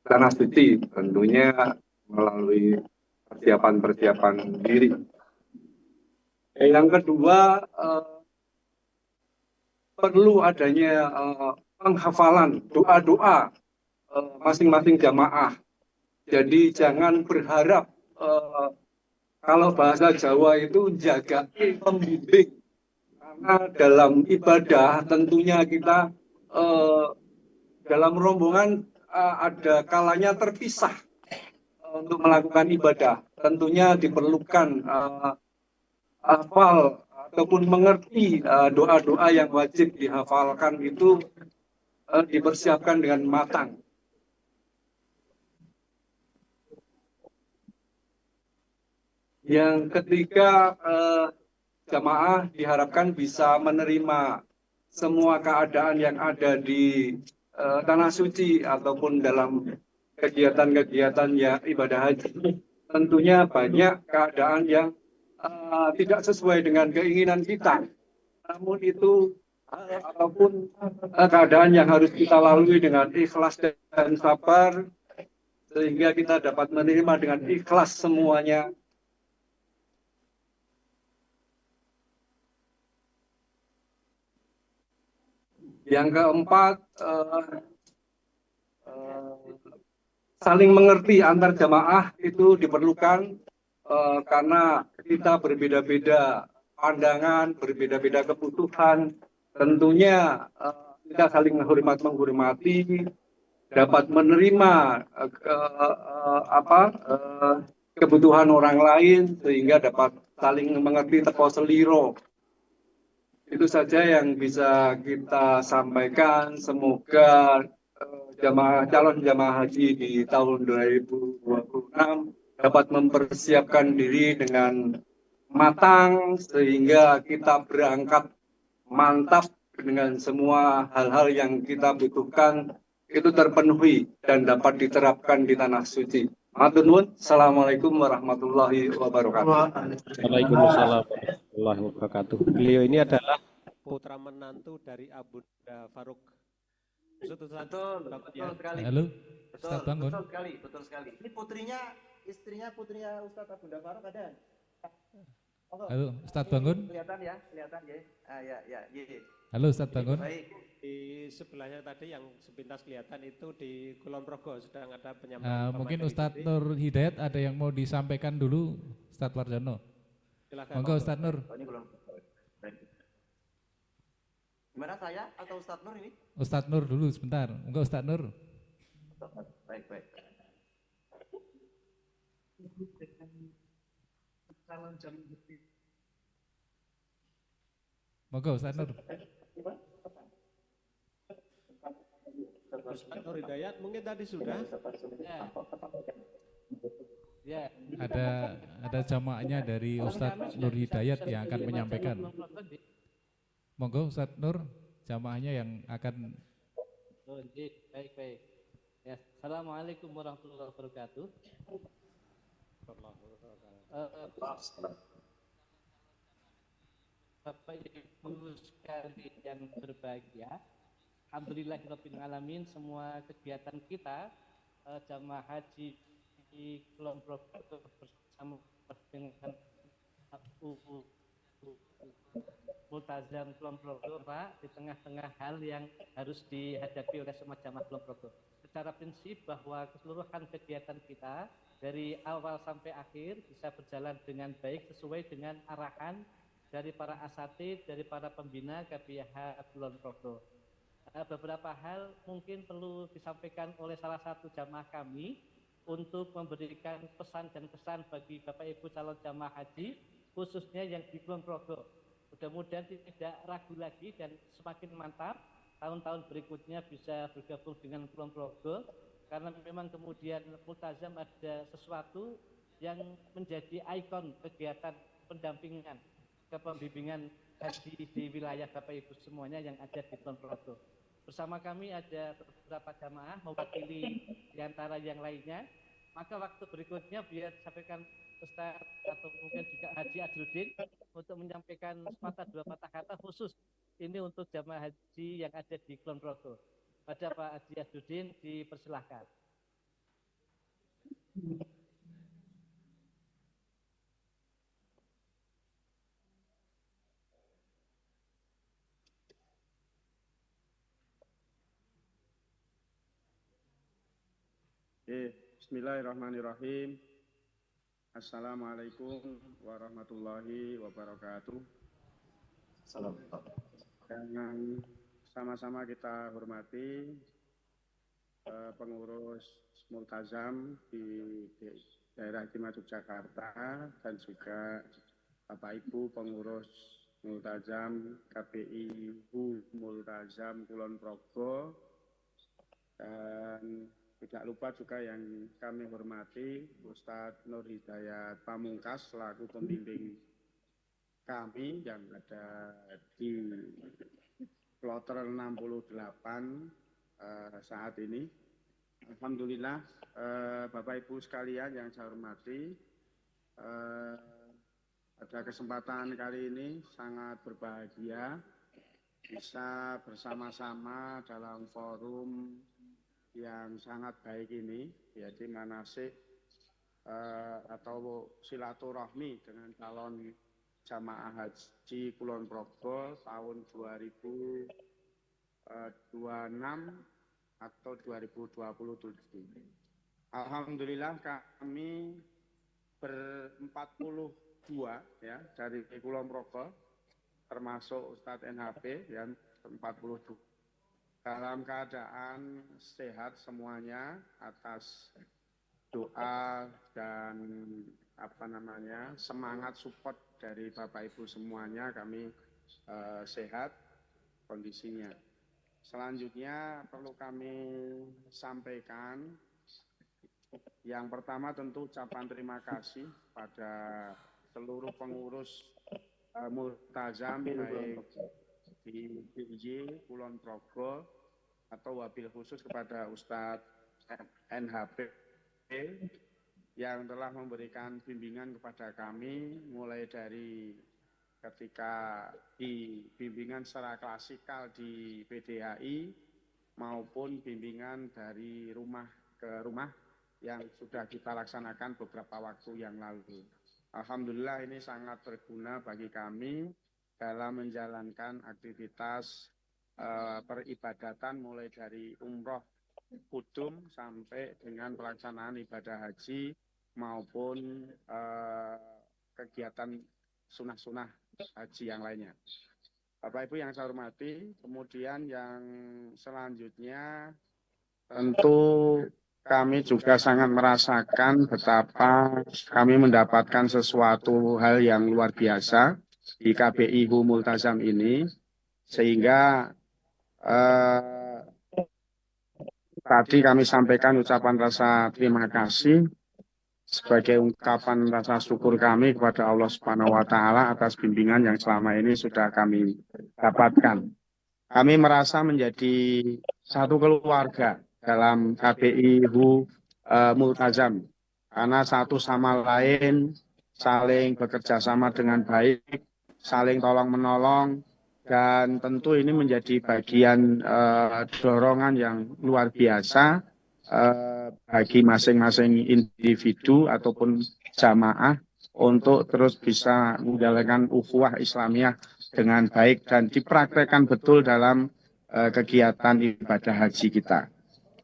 tanah suci, tentunya melalui persiapan-persiapan diri. Yang kedua, perlu adanya penghafalan doa-doa masing-masing jamaah. Jadi jangan berharap kalau bahasa Jawa itu jaga pembimbing, karena dalam ibadah tentunya kita dalam rombongan ada kalanya terpisah untuk melakukan ibadah. Tentunya diperlukan hafal ataupun mengerti doa-doa yang wajib dihafalkan itu dipersiapkan dengan matang. Yang ketiga, jamaah diharapkan bisa menerima semua keadaan yang ada di tanah suci ataupun dalam kegiatan-kegiatan ya ibadah haji. Tentunya banyak keadaan yang tidak sesuai dengan keinginan kita. Namun itu ataupun keadaan yang harus kita lalui dengan ikhlas dan sabar, sehingga kita dapat menerima dengan ikhlas semuanya. Yang keempat, saling mengerti antar jamaah itu diperlukan karena kita berbeda-beda pandangan, berbeda-beda kebutuhan. Tentunya kita saling menghormati, dapat menerima kebutuhan orang lain sehingga dapat saling mengerti teko seliro. Itu saja yang bisa kita sampaikan. Semoga calon jamaah haji di tahun 2026 dapat mempersiapkan diri dengan matang sehingga kita berangkat mantap dengan semua hal-hal yang kita butuhkan itu terpenuhi dan dapat diterapkan di tanah suci. Matur nuwun. Assalamualaikum warahmatullahi wabarakatuh. Waalaikumsalam warahmatullahi wabarakatuh. Beliau ini adalah putra menantu dari Abunda Faruk. Betul sekali. Halo, Ustadz Bangun. Betul sekali. Ini istrinya putrinya Ustadz Abunda Faruk ada? Halo, Ustadz Bangun. Kelihatan ya. Ya. Halo, Ustadz Bangun. Baik. Di sebelahnya tadi yang sepintas kelihatan itu di Kulon Progo sedang ada penyampaian. Mungkin Ustadz Nur Hidayat ada yang mau disampaikan dulu, Ustadz Wardono. Silakan. Monggo Ustadz Nur. Oh, ini belum. Gimana saya atau Ustadz Nur ini? Ustadz Nur dulu sebentar. Monggo Ustadz Nur. Baik, baik. Monggo Ustadz Nur. Ustadz Nur Hidayat mungkin tadi sudah. Ya. Ada jamaahnya dari Ustadz Nur Hidayat yang akan menyampaikan. Monggo Ustadz Nur, jamaahnya yang akan. Oh, baik. Ya, Assalamualaikum warahmatullahi wabarakatuh. Bapak Ibu sekalian berbahagia, alhamdulillahirabbil alamin, semua kegiatan kita jamaah haji di Kulon Progo bersama dengan Multazam Kulon Progo, Pak, di tengah-tengah hal yang harus dihadapi oleh semua jamaah Kulon Progo. Secara prinsip bahwa keseluruhan kegiatan kita dari awal sampai akhir bisa berjalan dengan baik sesuai dengan arahan dari para asatid, dari para pembina KBH Kulon Progo. Beberapa hal mungkin perlu disampaikan oleh salah satu jamaah kami untuk memberikan pesan dan kesan bagi Bapak Ibu calon jamaah haji, khususnya yang di Kulon Progo. Mudah-mudahan tidak ragu lagi dan semakin mantap tahun-tahun berikutnya bisa bergabung dengan Kulon Progo, karena memang kemudian Multazam ada sesuatu yang menjadi ikon kegiatan pendampingan kepembimbingan haji di wilayah Bapak Ibu semuanya yang ada di Kulon Progo. Bersama kami ada beberapa jamaah mewakili di antara yang lainnya. Maka waktu berikutnya biar disampaikan Ustaz atau mungkin juga Haji Azrudin untuk menyampaikan sepatah dua patah kata khusus ini untuk jamaah haji yang ada di Kulon Progo. Pada Pak Haji Azrudin dipersilahkan. Bismillahirrahmanirrahim. Assalamualaikum warahmatullahi wabarakatuh. Dengan sama-sama kita hormati pengurus Multazam di daerah Istimewa Yogyakarta dan juga Bapak Ibu pengurus Multazam KPI Multazam Kulon Progo, dan tidak lupa juga yang kami hormati Ustadz Nur Hidayat Pamungkas selaku pembimbing kami yang ada di kloter 68 saat ini. Alhamdulillah, Bapak Ibu sekalian yang saya hormati, pada kesempatan kali ini sangat berbahagia bisa bersama-sama dalam forum yang sangat baik ini, yaitu manasik atau silaturahmi dengan calon jamaah haji Kulon Progo tahun 2026 atau 2027. Alhamdulillah kami ber-42 ya dari Kulon Progo, termasuk Ustadz NHP yang 42. Dalam keadaan sehat semuanya atas doa dan semangat support dari Bapak Ibu semuanya, kami sehat kondisinya. Selanjutnya perlu kami sampaikan, yang pertama tentu ucapan terima kasih pada seluruh pengurus Multazam baik di PJ Kulon Progo atau wabil khusus kepada Ustadz NHP yang telah memberikan bimbingan kepada kami mulai dari ketika di bimbingan secara klasikal di PDHI maupun bimbingan dari rumah ke rumah yang sudah kita laksanakan beberapa waktu yang lalu. Alhamdulillah ini sangat berguna bagi kami dalam menjalankan aktivitas peribadatan mulai dari umroh kudum sampai dengan pelaksanaan ibadah haji maupun kegiatan sunah-sunah haji yang lainnya. Bapak Ibu yang saya hormati, kemudian yang selanjutnya tentu kami juga sangat merasakan betapa kami mendapatkan sesuatu hal yang luar biasa di KBIHU Multazam ini, sehingga tadi kami sampaikan ucapan rasa terima kasih sebagai ungkapan rasa syukur kami kepada Allah Subhanahu wa Ta'ala atas bimbingan yang selama ini sudah kami dapatkan. Kami merasa menjadi satu keluarga dalam KBIHU Multazam, karena satu sama lain saling bekerja sama dengan baik, saling tolong-menolong, dan tentu ini menjadi bagian dorongan yang luar biasa bagi masing-masing individu ataupun jamaah untuk terus bisa menjalankan ukhuwah Islamiyah dengan baik dan dipraktekkan betul dalam kegiatan ibadah haji kita.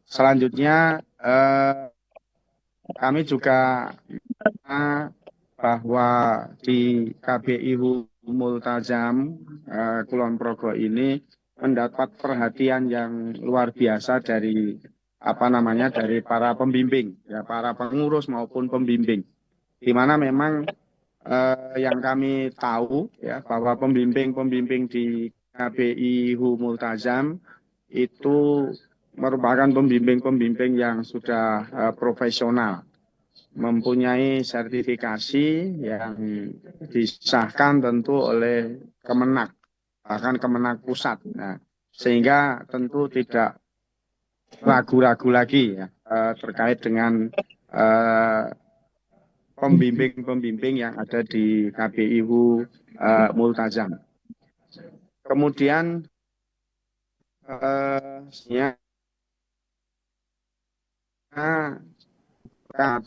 Selanjutnya kami juga bahwa di KBIHU Multazam Kulon Progo ini mendapat perhatian yang luar biasa dari dari para pembimbing, ya, para pengurus maupun pembimbing, di mana memang yang kami tahu ya bahwa pembimbing-pembimbing di KBIHU Multazam itu merupakan pembimbing-pembimbing yang sudah profesional, mempunyai sertifikasi yang disahkan tentu oleh Kemenak, bahkan Kemenak Pusat. Nah, sehingga tentu tidak ragu-ragu lagi ya terkait dengan pembimbing-pembimbing yang ada di KBIHU Multazam. Kemudian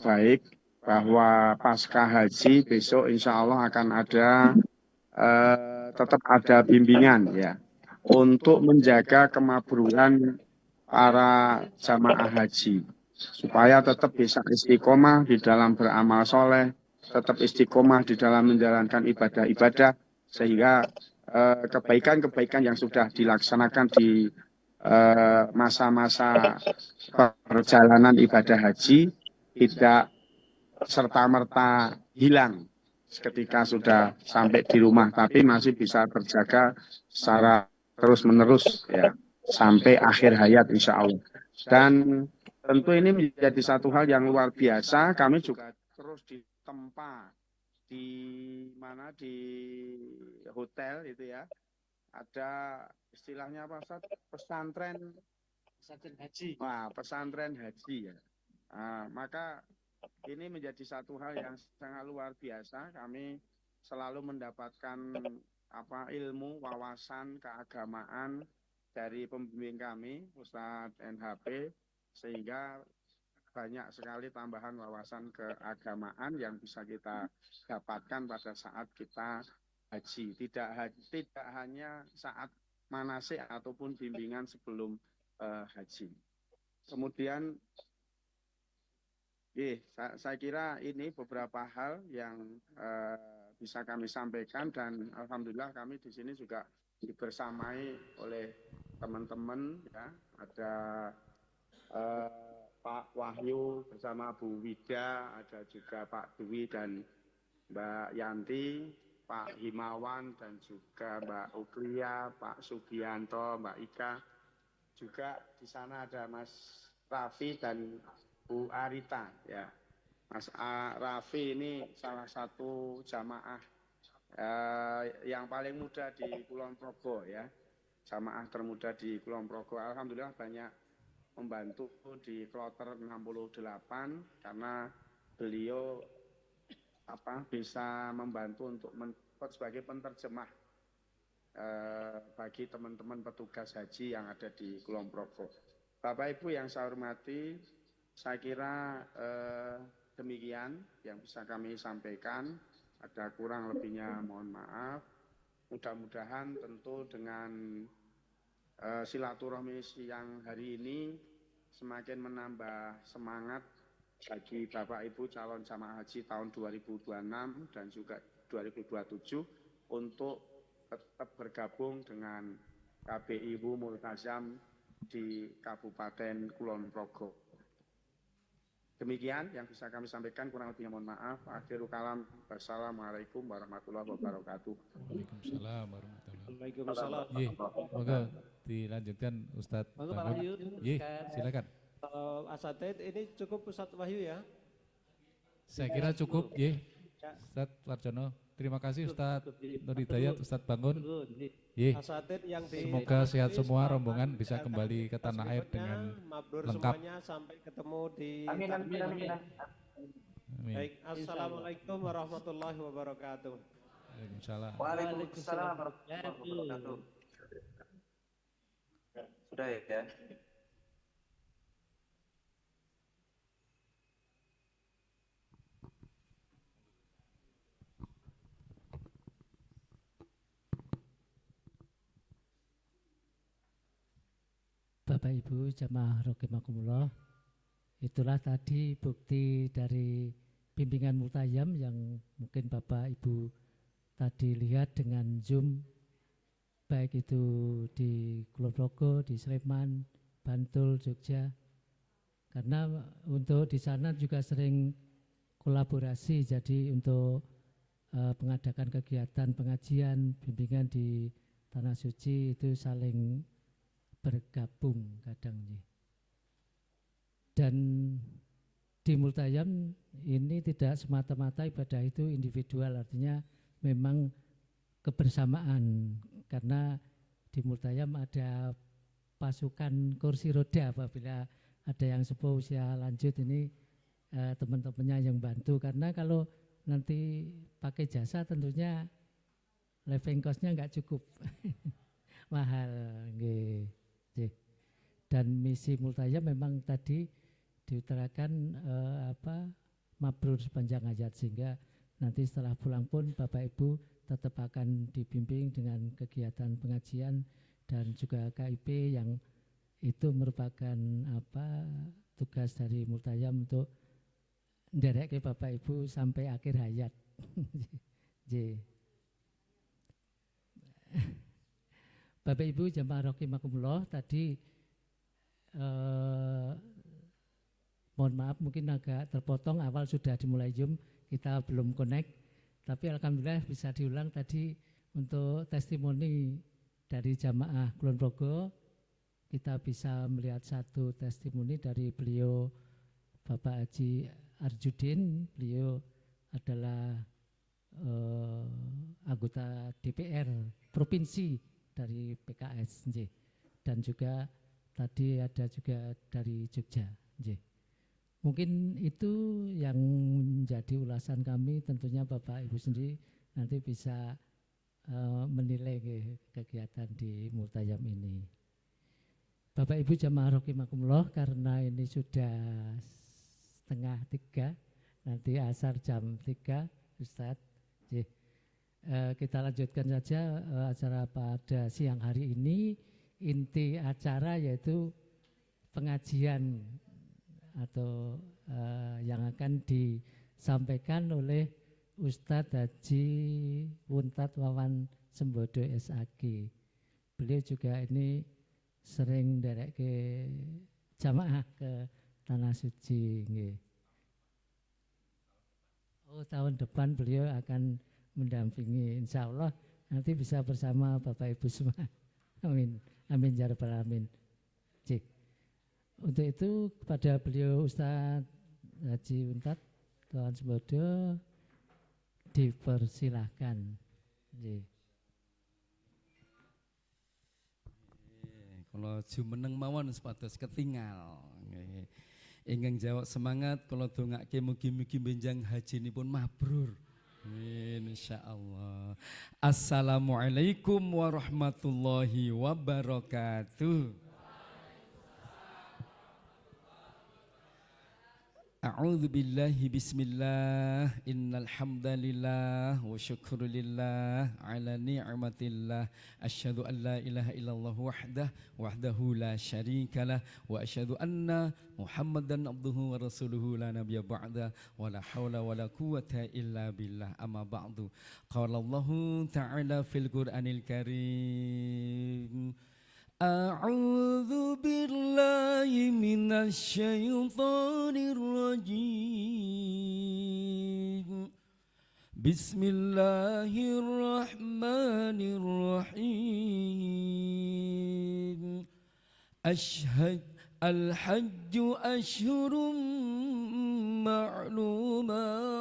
baik bahwa pasca haji besok insya Allah akan ada tetap ada bimbingan ya untuk menjaga kemabrukan para jamaah haji supaya tetap bisa istiqomah di dalam beramal soleh, tetap istiqomah di dalam menjalankan ibadah-ibadah, sehingga kebaikan-kebaikan yang sudah dilaksanakan di masa-masa perjalanan ibadah haji tidak serta-merta hilang ketika sudah sampai di rumah, tapi masih bisa terjaga secara terus-menerus ya sampai akhir hayat insya Allah. Dan tentu ini menjadi satu hal yang luar biasa. Kami juga terus ditempa di mana di hotel itu ya. Ada istilahnya apa Ustaz? Pesantren haji. Wah, pesantren haji ya. Maka ini menjadi satu hal yang sangat luar biasa. Kami selalu mendapatkan ilmu, wawasan, keagamaan dari pembimbing kami, Ustadz NHP, sehingga banyak sekali tambahan wawasan keagamaan yang bisa kita dapatkan pada saat kita haji. Tidak hanya saat manasik ataupun bimbingan sebelum haji. Kemudian saya kira ini beberapa hal yang bisa kami sampaikan, dan alhamdulillah kami di sini juga dibersamai oleh teman-teman ya, ada Pak Wahyu bersama Bu Wida, ada juga Pak Dwi dan Mbak Yanti, Pak Himawan dan juga Mbak Uklia, Pak Sugianto, Mbak Ika. Juga di sana ada Mas Raffi dan Bu Arita ya. Mas Raffi ini salah satu jamaah yang paling muda di Kulon Progo ya. Jamaah termuda di Kulon Progo. Alhamdulillah banyak membantu di kloter 68 karena beliau bisa membantu untuk sebagai penerjemah bagi teman-teman petugas haji yang ada di Kulon Progo. Bapak Ibu yang saya hormati, saya kira demikian yang bisa kami sampaikan. Ada kurang lebihnya mohon maaf. Mudah-mudahan tentu dengan silaturahmi yang hari ini semakin menambah semangat bagi Bapak Ibu calon jamaah haji tahun 2026 dan juga 2027 untuk tetap bergabung dengan KBIU Multazam di Kabupaten Kulon Progo. Demikian yang bisa kami sampaikan, kurang lebihnya mohon maaf. Akhirul kalam. Wassalamualaikum warahmatullahi wabarakatuh. Waalaikumsalam warahmatullahi Waalaikumsalam. Moga dilanjutkan Ustadz Bangun. Silakan. Asatid ini cukup Ustadz Wahyu ya? Saya kira cukup, Ustadz Warjono. Terima kasih Ustadz Nur Hidayat, Ustadz Bangun. Semoga sehat semua rombongan, bisa kembali ke tanah air dengan lengkap. Sampai ketemu di amin. Baik, assalamualaikum warahmatullahi wabarakatuh. Waalaikumsalam. Waalaikumsalam warahmatullahi wabarakatuh. Sudah ya. Bapak Ibu jamaah rahimakumullah, itulah tadi bukti dari bimbingan Multazam yang mungkin Bapak Ibu tadi lihat dengan Zoom, baik itu di Kulon Progo, di Sleman, Bantul, Jogja. Karena untuk di sana juga sering kolaborasi, jadi untuk mengadakan kegiatan pengajian, bimbingan di Tanah Suci itu saling bergabung kadang. Dan di Multazam ini tidak semata-mata ibadah itu individual, artinya memang kebersamaan, karena di Multazam ada pasukan kursi roda. Apabila ada yang sepuh usia lanjut ini teman-temannya yang bantu, karena kalau nanti pakai jasa tentunya living cost-nya nggak cukup mahal. Dan misi Multazam memang tadi diutarakan mabrur sepanjang hayat, sehingga nanti setelah pulang pun Bapak Ibu tetap akan dibimbing dengan kegiatan pengajian dan juga KIP yang itu merupakan tugas dari Multazam untuk nderek ke Bapak Ibu sampai akhir hayat. Bapak Ibu jamaah rahimakumullah, tadi mohon maaf mungkin agak terpotong, awal sudah dimulai Zoom, kita belum connect, tapi alhamdulillah bisa diulang tadi untuk testimoni dari jamaah Kulon Progo. Kita bisa melihat satu testimoni dari beliau Bapak Haji Arjudin. Beliau adalah anggota DPR Provinsi dari PKS, dan juga tadi ada juga dari Jogja. Mungkin itu yang menjadi ulasan kami. Tentunya Bapak Ibu sendiri nanti bisa menilai kegiatan di Multazam ini. Bapak Ibu jamaah rahimakumullah, karena ini sudah 2:30, nanti asar jam 3, Ustadz. Kita lanjutkan saja acara pada siang hari ini. Inti acara yaitu pengajian atau yang akan disampaikan oleh Ustadz Haji Wuntat Wawan Sembodo SAG. Beliau juga ini sering derek ke jamaah ke Tanah Suci. Tahun depan beliau akan mendampingi, insya Allah nanti bisa bersama Bapak Ibu semua. Amin, amin ya rabbal alamin. Untuk itu kepada beliau Ustadz Haji Wuntat Wawan Sembodo dipersilahkan. Kalau jumeneng mawon sepados ketinggal. Ingkang jawab semangat kalau dongake mugi-mugi benjang hajinipun mabrur. Insyaallah. Assalamualaikum warahmatullahi wabarakatuh. A'udzu billahi bismillah innal hamdalillah wa syukrulillah ala ni'matillah asyhadu an la ilaha illallah wahdahu la syarikalah wa asyhadu anna Muhammadan abduhu wa rasuluhu la nabiyya ba'da wa la haula wa la quwwata illa billah amma ba'du qala Allahu ta'ala fil Qur'anil Karim A'udzu billahi minasy syaithanir rajim. Bismillahirrahmanirrahim. Al-hajju ashhurum ma'lumat.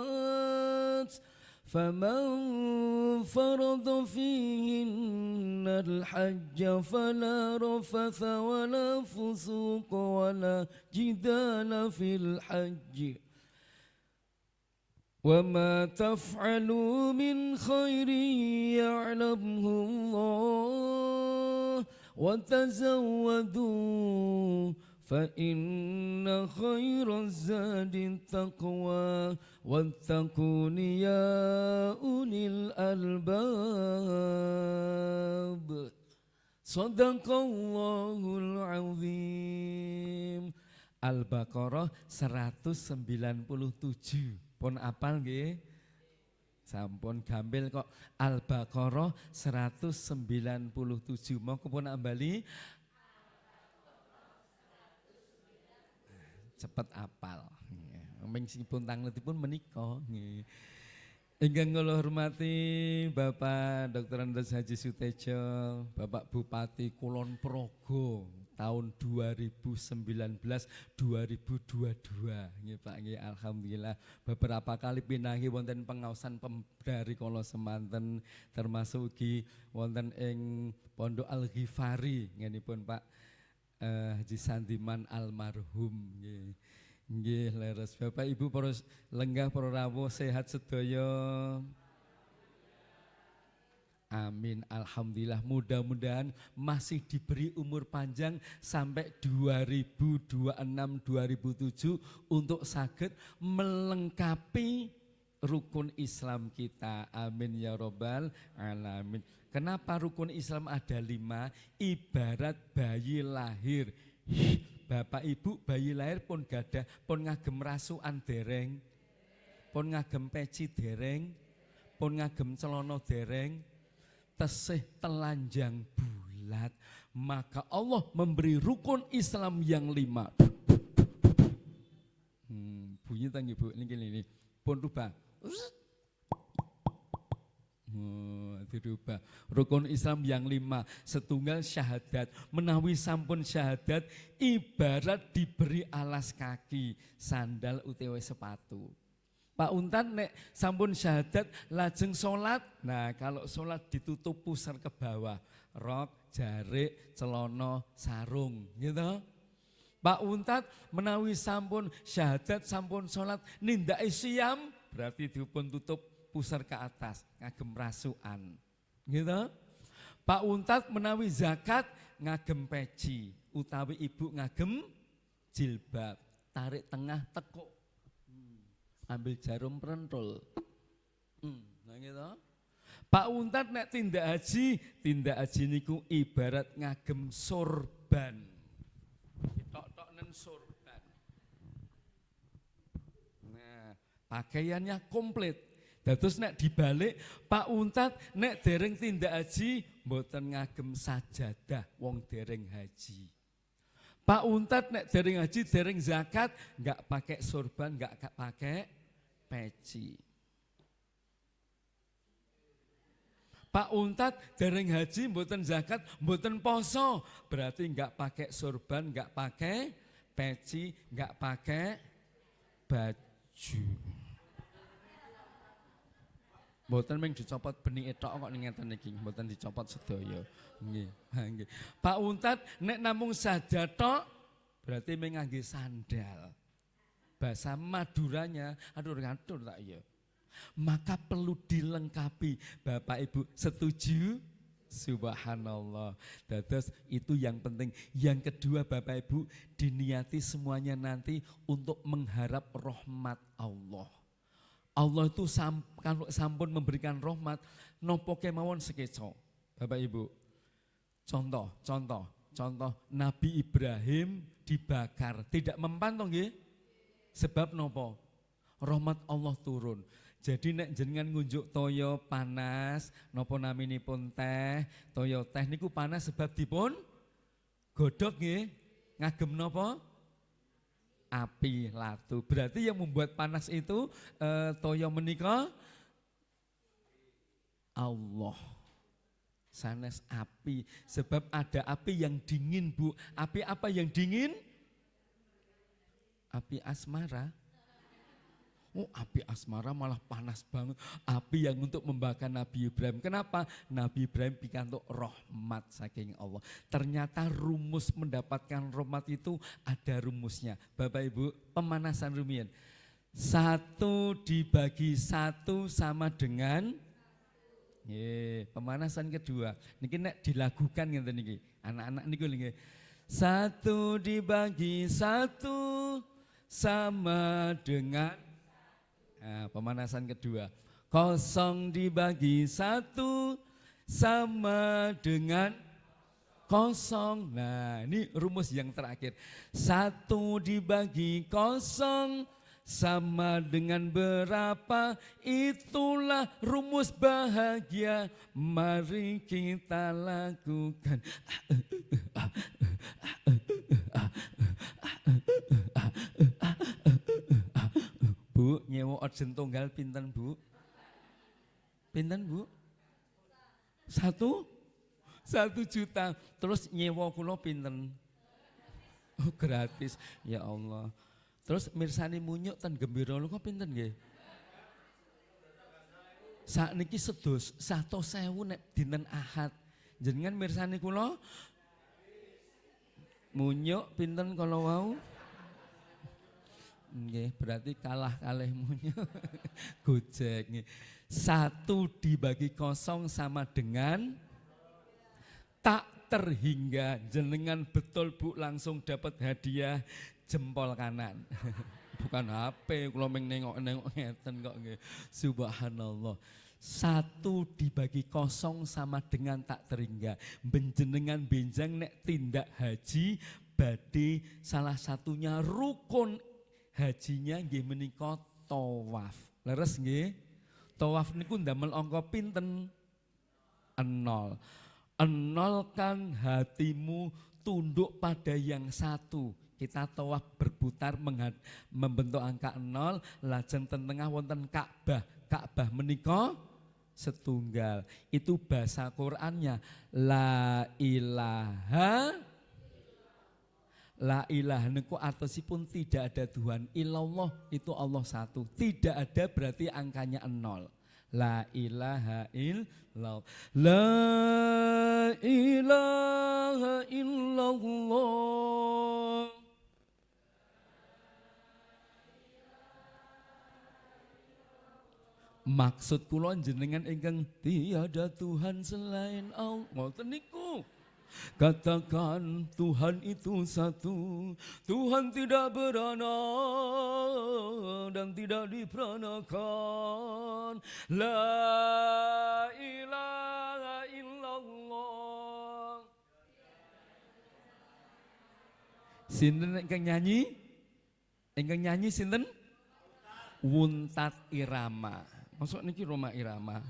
فمن فرض فيهن الحج فلا رفث ولا فسوق ولا جدال في الحج وما تفعلوا من خير يعلمه الله وتزودوا فإن خير الزاد التقوى واتقون يا أولي الألباب صدق الله العظيم. Al-Baqarah 197. Pun apal nggih? Sampun gampil kok. Al-Baqarah 197. Mau kepun ambali? Cepet apal. Mengipun tangletipun menika. Ingkang kula hormati Bapak Dr. Andes Haji Sutejo, Bapak Bupati Kulon Progo tahun 2019-2022. Nggih Pak nggih alhamdulillah beberapa kali pinangi wonten pengaosan dari kula semanten termasuk ugi wonten ing Pondok Al-Ghifari ngenipun Pak Haji Sandiman almarhum nggih. Nggih leres Bapak Ibu para lenggah para rawuh sehat sedaya. Amin alhamdulillah mudah-mudahan masih diberi umur panjang sampai 2026-2027 untuk saged melengkapi rukun Islam kita. Amin ya robbal alamin. Kenapa rukun Islam ada 5? Ibarat bayi lahir. Bapak Ibu bayi lahir pun gadah, pun ngagem rasukan dereng, pun ngagem peci dereng, pun ngagem celana dereng, tesih telanjang bulat. Maka Allah memberi rukun Islam yang 5. Bunyi tang Ibu, ini pun rubah. Dirubah. Rukun Islam yang 5, setunggal syahadat. Menawi sampun syahadat ibarat diberi alas kaki, sandal utawa sepatu. Pak Untan nek sampun syahadat lajeng sholat. Nah kalau sholat ditutup pusar ke bawah, rok, jarik, celana, sarung, gitu. Pak Untat menawi sampun syahadat sampun sholat nindaki siam berarti dipun tutup pusar ke atas, ngagem rasukan. Gitu. Pak Untat menawi zakat ngagem peci, utawi ibu ngagem jilbab, tarik tengah tekuk. Ambil jarum perentul. Nah gitu. Pak Untat nek tindak haji niku ibarat ngagem sorban. Tok-tok nen sorban. Nah, pakaiannya komplit. Terus nek dibalik Pak Untat nek dereng tindak haji mboten ngagem sajadah wong dereng haji. Pak Untat nek dereng haji dereng zakat enggak pakai sorban, enggak pakai peci. Pak Untat dereng haji mboten zakat, mboten poso, berarti enggak pakai sorban, enggak pakai peci, enggak pakai baju. Mboten mung dicopot bening tok kok ngeten iki, mboten dicopot sedaya. Nggih, nggih. Pak Untat nek namung saja tok berarti mung ngangge sandal. Bahasa Maduranya, aduh ngatur tak ya. Maka perlu dilengkapi. Bapak Ibu setuju? Subhanallah. Dados itu yang penting. Yang kedua Bapak Ibu, diniati semuanya nanti untuk mengharap rahmat Allah. Allah itu kalau sampun memberikan rahmat, nopo kemawon sekeco. Bapak Ibu, contoh Nabi Ibrahim dibakar, tidak mempan toh nggih? Sebab nopo? Rahmat Allah turun. Jadi nek jenengan ngunjuk toyo panas, nopo naminipun teh, toyo teh niku panas sebab dipun godhog nggih. Ngagem nopo? Api latu. Berarti yang membuat panas itu toyo menika Allah. Sanes api, sebab ada api yang dingin Bu. Api apa yang dingin? Api asmara. Oh, api asmara malah panas banget. Api yang untuk membakar Nabi Ibrahim. Kenapa? Nabi Ibrahim pikantuk rahmat saking Allah. Ternyata rumus mendapatkan rahmat itu ada rumusnya. Bapak Ibu, pemanasan rumiyin. 1 dibagi 1 sama dengan pemanasan kedua. Niki nek dilakukan ngeten niki. Anak-anak niku nggih. 1 dibagi 1 sama dengan pemanasan kedua. 0 dibagi 1 sama dengan 0. Nah, ini rumus yang terakhir. 1 dibagi 0 sama dengan berapa? Itulah rumus bahagia. Mari kita lakukan. Bu, nyewa urgent tunggal pinten Bu? Pinten Bu? 1 juta. Terus nyewa kula pinten? Oh, gratis. Ya Allah. Terus mirsani munyuk ten gembira kok pinten nggih? Sakniki sedus 100.000 nek dinten Ahad. Jenengan mirsani kula munyuk pinten kala wau? Nggih, berarti kalah kalih munyuk. Gojek nggih. 1 dibagi 0 sama dengan tak terhingga. Jenengan betul Bu langsung dapat hadiah jempol kanan. Bukan HP, kalau nengok-nengok ngeten kok nggih. Subhanallah. 1 dibagi 0 sama dengan tak terhingga. Benjenengan benjang nek tindak haji badhe salah satunya rukun hajinya nggih menika tawaf. Leres nggih? Tawaf niku ndamel angka pinten? 0. Enolkan hatimu tunduk pada yang satu. Kita tawaf berputar membentuk angka 0, lajeng ten tengah wonten Ka'bah. Ka'bah menika setunggal. Itu bahasa Qur'annya la ilaha. La ilaha niku artosipun tidak ada Tuhan. Illallah itu Allah satu. Tidak ada berarti angkanya 0. La ilaha illallah. La ilaha illallah. Maksud kula jenengan ingkang tiada Tuhan selain Allah. Ngoten niku. Katakan Tuhan itu satu. Tuhan tidak beranak dan tidak diperanakan. La ilaha illallah. Sinten ingkang nyanyi? Ingkang nyanyi sinten? Wuntat Irama. Masuk niki Roma Irama.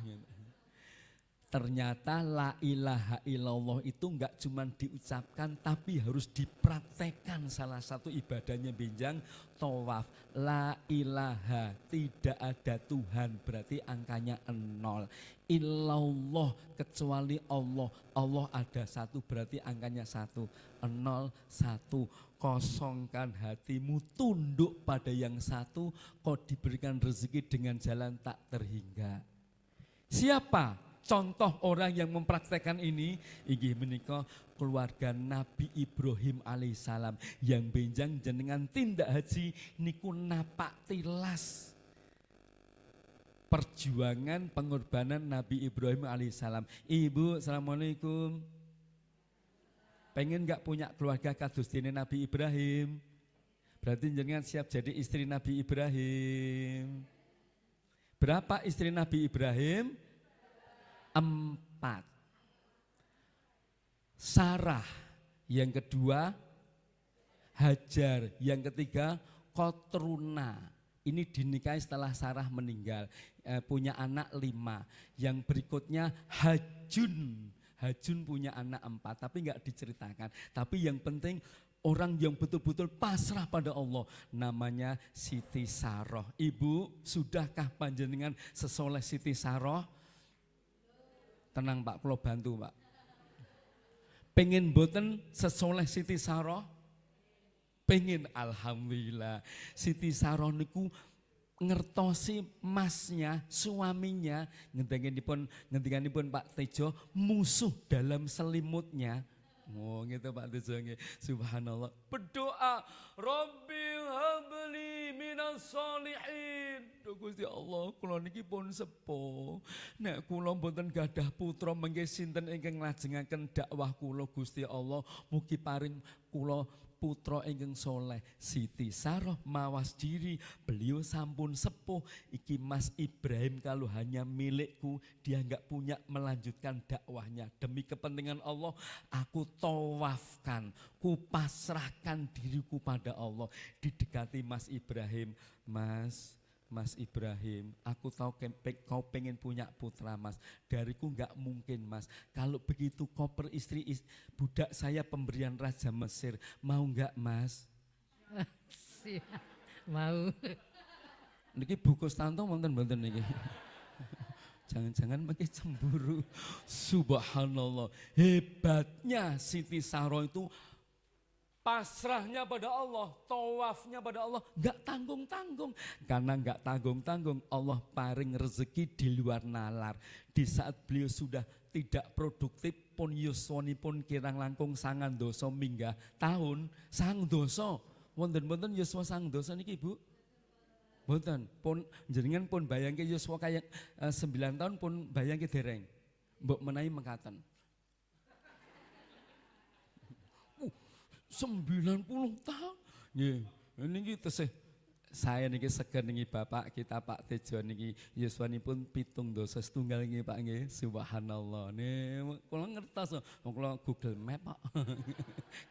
Ternyata la ilaha illallah itu enggak cuma diucapkan tapi harus dipraktekkan. Salah satu ibadahnya benjang tawaf. La ilaha, tidak ada Tuhan, berarti angkanya 0. Illallah, kecuali Allah. Allah ada satu, berarti angkanya 1. 0, 1. Kosongkan hatimu, tunduk pada yang satu, kau diberikan rezeki dengan jalan tak terhingga. Siapa contoh orang yang mempraktekkan ini? Inggih menika keluarga Nabi Ibrahim alaihissalam yang benjang jenengan tindak haji niku napak tilas. perjuangan pengorbanan Nabi Ibrahim alaihissalam. Ibu, assalamualaikum. Pengen nggak punya keluarga kados dene Nabi Ibrahim? Berarti jenengan siap jadi istri Nabi Ibrahim. Berapa istri Nabi Ibrahim? 4. Sarah, yang kedua Hajar, yang ketiga Kotruna. Ini dinikahi setelah Sarah meninggal, punya anak 5. Yang berikutnya Hajun. Hajun punya anak 4, tapi enggak diceritakan. Tapi yang penting orang yang betul-betul pasrah pada Allah, namanya Siti Saroh. Ibu, sudahkah panjenengan sesoleh Siti Saroh? Tenang Pak, kalau bantu Pak. Pengen boten sesoleh Siti Saroh? Pengen, alhamdulillah. Siti Saroh niku ngertosi masnya, suaminya, ngendikanipun Pak Tejo, musuh dalam selimutnya. Oh gitu Pak Tejo, subhanallah. Berdoa, Rabbil habli minas solihin. Gusti Allah, kula niki pun sepuh. Nek kula mboten gadah putra mengke sinten ingkang nglajengaken dakwah kula Gusti Allah, mugi paring kula putra ingkang soleh. Siti Saroh mawas diri, beliau sampun sepuh. Iki Mas Ibrahim kalau hanya milikku, dia enggak punya melanjutkan dakwahnya. Demi kepentingan Allah, aku tawafkan, ku pasrahkan diriku pada Allah. Didekati Mas Ibrahim, Mas Ibrahim, aku tahu kau pengen punya putra Mas. Dariku enggak mungkin Mas. Kalau begitu koper istri budak saya pemberian Raja Mesir, mau enggak Mas? Mau. Niki buku stanto wonten niki. Jangan-jangan makin cemburu. Subhanallah. Hebatnya Siti Saroh itu pasrahnya pada Allah, tawafnya pada Allah, enggak tanggung-tanggung. Karena enggak tanggung-tanggung, Allah paring rezeki di luar nalar. Di saat beliau sudah tidak produktif pun yuswanipun kirang langkung 9 doso minggah tahun, 9 doso. Wonten-wonten yuswa 9 doso niki Ibu? Mboten, pun jenengan pun bayangke yuswa kayak 9 tahun pun bayangke dereng. Mbok menawi mekaten. 90 tahun. Nggih, niki tesih saya niki seger niki Bapak kita Pak Tejo niki yuswanipun 7 dosa setunggal niki Pak nggih. Subhanallah. Nih kula ngertos kula Google Map Pak.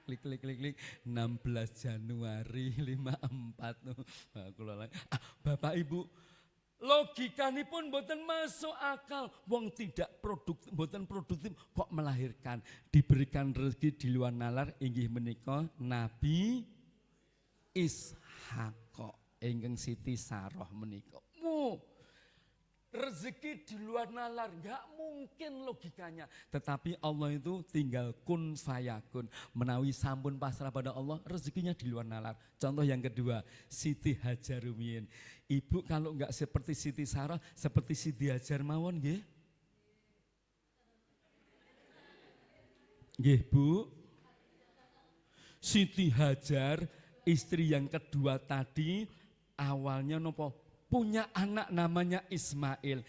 Klik 16 Januari 54. Kula Bapak Ibu, logikanipun mboten masuk akal. Wong tidak produktif, mboten produktif kok melahirkan. Diberikan rezeki di luar nalar inggih menika Nabi Ishaq ingkang Siti Saroh menika. Rezeki di luar nalar enggak mungkin logikanya. Tetapi Allah itu tinggal kun fayakun. Menawi sampun pasrah pada Allah, rezekinya di luar nalar. Contoh yang kedua, Siti Hajar rumiyin. Ibu kalau enggak seperti Siti Saroh, seperti Siti Hajar mawon nggih? Nggih Bu. Siti Hajar, istri yang kedua tadi, awalnya nopo? Punya anak namanya Ismail.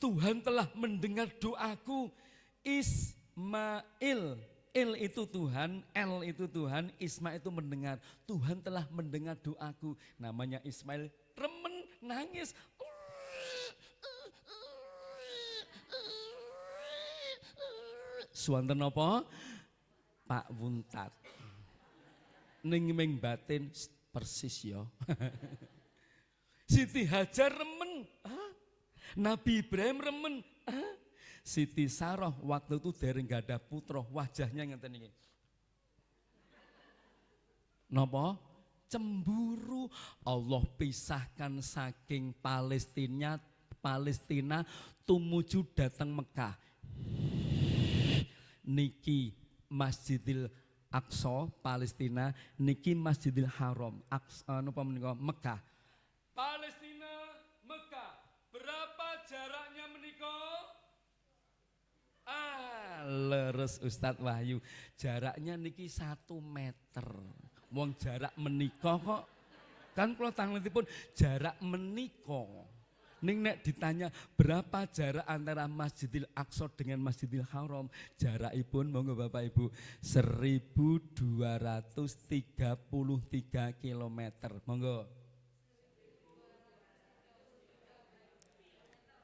Tuhan telah mendengar doaku. Ismail, Il itu Tuhan, L itu Tuhan, Ismail itu mendengar. Tuhan telah mendengar doaku. Namanya Ismail, remen, nangis. Suwanten apa? Pak Wuntat. Ning ming batin persis ya. Siti Hajar remen, Nabi Ibrahim remen, Siti Saroh waktu itu dereng gak ada putra, wajahnya ngeten iki. Napa? Cemburu. Allah pisahkan saking Palestina tumuju datang Mekah. Niki Masjidil Aqsa Palestina, niki Masjidil Haram napa menika Mekah. Palestina, Mekah, berapa jaraknya menikah? Leres Ustadz Wahyu, jaraknya niki 1 meter. Wong jarak menikah kok, kan kalau tanglitipun jarak menikah. Ning nek ditanya berapa jarak antara Masjidil Aqsa dengan Masjidil Haram, jarakipun monggo Bapak Ibu 1233 km. Monggo.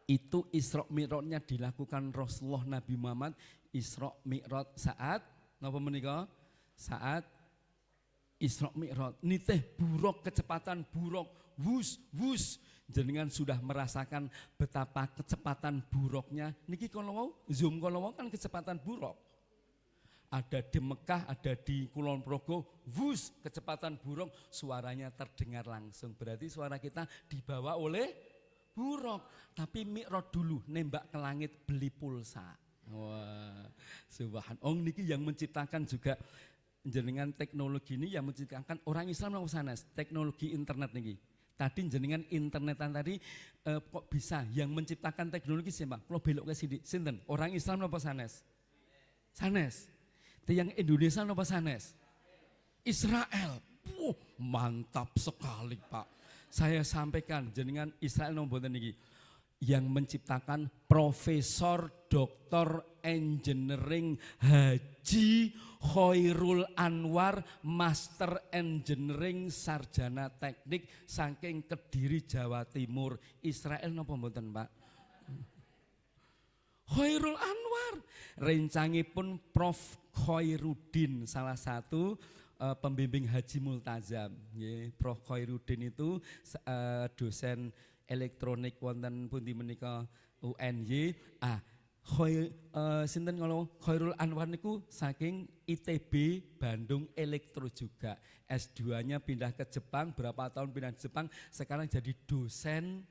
Itu Isra Mi'rajnya dilakukan Rasulullah Nabi Muhammad. Isra Mi'raj saat napa menika? Saat Isra Mi'raj nitih buruk, kecepatan buruk, wus wus. Jenengan sudah merasakan betapa kecepatan buruknya. Niki kalau mau zoom kalau mau kan kecepatan buruk. Ada di Mekah, ada di Kulon Progo, wus kecepatan buruk, suaranya terdengar langsung. Berarti suara kita dibawa oleh buruk. Tapi Mi'raj dulu nembak ke langit beli pulsa. Wah, subhanallah. Niki yang menciptakan juga jenengan teknologi ini yang menciptakan orang Islam nang sanes, teknologi internet niki. Tadi jenengan internetan tadi kok bisa yang menciptakan teknologi siapa? Kalau belok ke sini, sinten? Orang Islam napa sanes? Sanes. Yang Indonesia napa sanes? Israel. Mantap sekali Pak. Saya sampaikan jenengan Israel napa mboten niki? Yang menciptakan Profesor Dr. Engineering Haji Khairul Anwar, Master Engineering Sarjana Teknik saking Kediri Jawa Timur. Israel napa mboten Pak? Khairul Anwar. Rencangipun Prof Khairuddin, salah satu pembimbing haji multazam. Prof Khairuddin itu dosen elektronik wonten pundi menika UNY. Sinten kalau Khairul Anwar niku saking ITB Bandung Elektro juga. S2-nya pindah ke Jepang, berapa tahun pindah ke Jepang, sekarang jadi dosen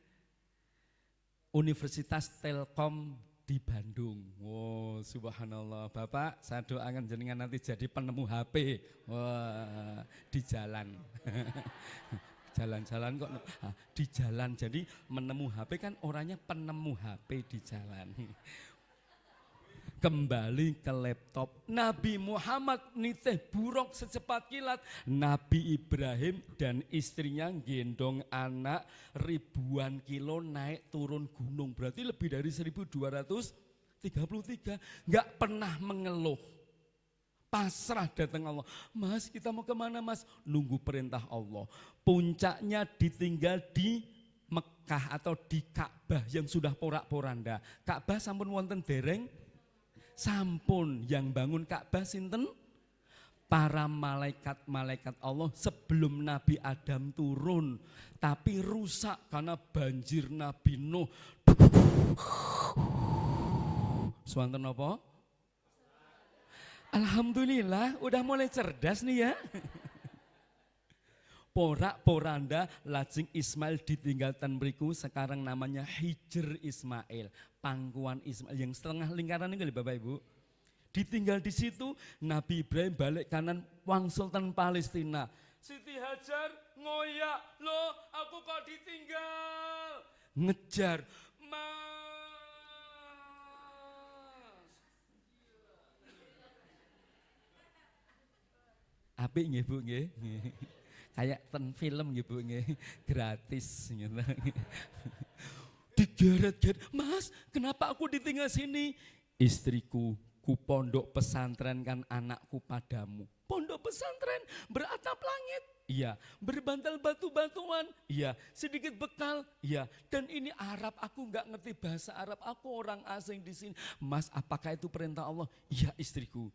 Universitas Telkom di Bandung. Wow, subhanallah. Bapak, saya doakan jenengan nanti jadi penemu HP. Wah, di jalan. Jalan-jalan kok di jalan, jadi menemu HP kan orangnya penemu HP di jalan. Kembali ke laptop. Nabi Muhammad nitih buruk secepat kilat. Nabi Ibrahim dan istrinya gendong anak ribuan kilo naik turun gunung. Berarti lebih dari 1233. Enggak pernah mengeluh. Pasrah datang Allah. Mas, kita mau kemana Mas? Nunggu perintah Allah. Puncaknya ditinggal di Mekah atau di Ka'bah yang sudah porak-poranda. Ka'bah sampun wonten dereng. Sampun yang bangun Ka'bah sinten? Para malaikat-malaikat Allah sebelum Nabi Adam turun. Tapi rusak karena banjir Nabi Nuh. Swanten apa? Alhamdulillah udah mulai cerdas nih ya. Porak-poranda lajeng Ismail ditinggalkan beriku, sekarang namanya Hijr Ismail, pangkuan Ismail yang setengah lingkaran ini Bapak Ibu. Ditinggal di situ, Nabi Ibrahim balik kanan wangsul ten Palestina. Siti Hajar ngoyak, loh aku kok ditinggal. Ngejar, apik nggih Bu nggih. Kayak ten film nggih Bu nggih, gratis gitu. Digeret-geret, "Mas, kenapa aku ditinggal sini?" "Istriku, ku pondok pesantren kan anakku padamu." "Pondok pesantren beratap langit?" "Iya." "Berbantal batu-batuan?" "Iya." "Sedikit bekal?" "Iya." "Dan ini Arab, aku enggak ngerti bahasa Arab, aku orang asing di sini." "Mas, apakah itu perintah Allah?" "Iya istriku."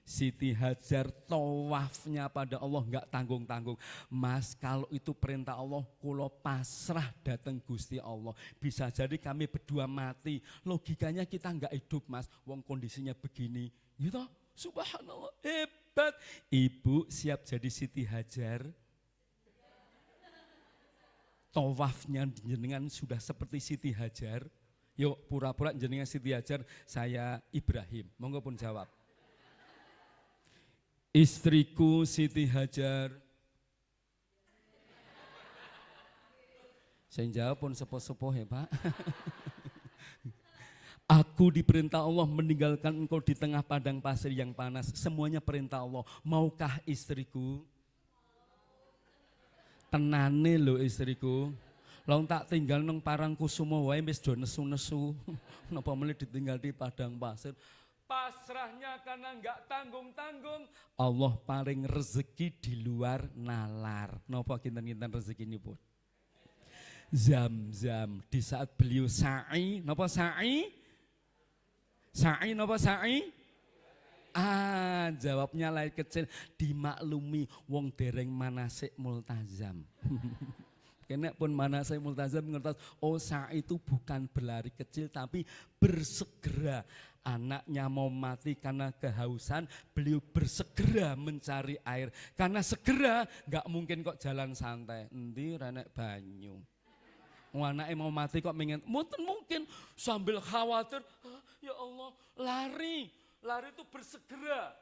Siti Hajar tawafnya pada Allah enggak tanggung-tanggung. "Mas, kalau itu perintah Allah, kulo pasrah datang Gusti Allah. Bisa jadi kami berdua mati. Logikanya kita enggak hidup Mas, wong kondisinya begini." Gitu, subhanallah, hebat. Ibu siap jadi Siti Hajar? Tawafnya jenengan sudah seperti Siti Hajar? Yuk pura-pura jenengan Siti Hajar, saya Ibrahim. Monggo pun jawab. Istriku Siti Hajar. Saya jawab pun sepoh-sepoh ya Pak. "Aku diperintah Allah meninggalkan engkau di tengah padang pasir yang panas. Semuanya perintah Allah. Maukah istriku?" Tenane lo istriku. Long tak tinggal nang Parangkusumo wae wis do nesu-nesu. Napa meneh ditinggal di padang pasir. Pasrahnya karena enggak tanggung-tanggung, Allah paling rezeki di luar nalar. Napa kinten-kinten rezekinipun? Zam-zam di saat beliau sa'i, napa sa'i? Sa'i napa sa'i? Jawabnya lain kecil, dimaklumi wong dereng manasik multazam. Kena pun manasik multazam ngertos, oh sa'i itu bukan berlari kecil tapi bersegera. Anaknya mau mati karena kehausan, beliau bersegera mencari air. Karena segera, nggak mungkin kok jalan santai. Endi renek banyu. Anaknya mau mati kok mungkin sambil khawatir, ya Allah lari itu bersegera.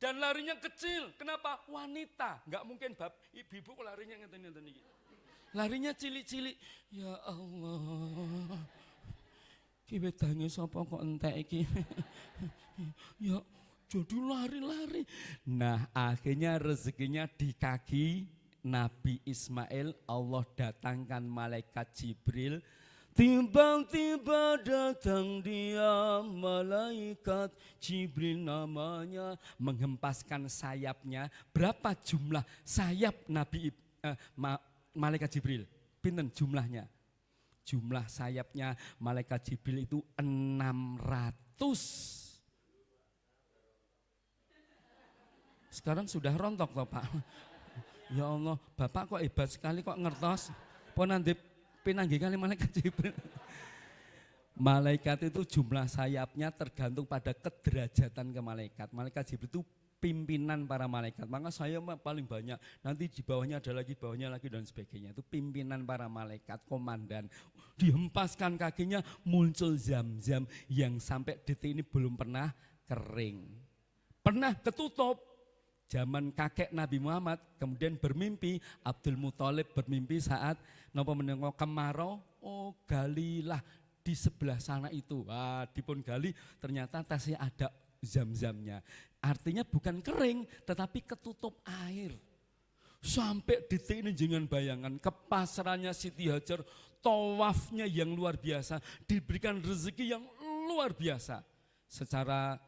Dan larinya kecil, kenapa? Wanita, nggak mungkin ibu-ibu kok larinya ngeten-ngeten iki. Larinya cilik-cilik, ya Allah. Ki wedange sapa kok entek iki. Ya jadi lari-lari. Nah, akhirnya rezekinya di kaki Nabi Ismail. Allah datangkan malaikat Jibril. Tiba-tiba datang dia malaikat Jibril namanya, menghempaskan sayapnya. Berapa jumlah sayap malaikat Jibril? Pinten jumlahnya? Jumlah sayapnya malaikat Jibril itu 600. Sekarang sudah rontok loh Pak. Ya Allah, Bapak kok hebat sekali kok ngertos. Pon nanti pinanggi kali malaikat Jibril. Malaikat itu jumlah sayapnya tergantung pada kederajatan ke malaikat. Malaikat Jibril itu pimpinan para malaikat, maka saya paling banyak, nanti di bawahnya ada lagi, bawahnya lagi dan sebagainya. Itu pimpinan para malaikat, komandan. Dihempaskan kakinya, muncul zam-zam yang sampai detik ini belum pernah kering. Pernah ketutup zaman kakek Nabi Muhammad, kemudian bermimpi, Abdul Muthalib bermimpi saat napa menengok kemarau, oh galilah di sebelah sana itu. Dipun gali ternyata tasnya ada zam-zamnya. Artinya bukan kering tetapi ketutup air. Sampai detik ini jangan bayangan kepasrannya Siti Hajar, tawafnya yang luar biasa, diberikan rezeki yang luar biasa. Secara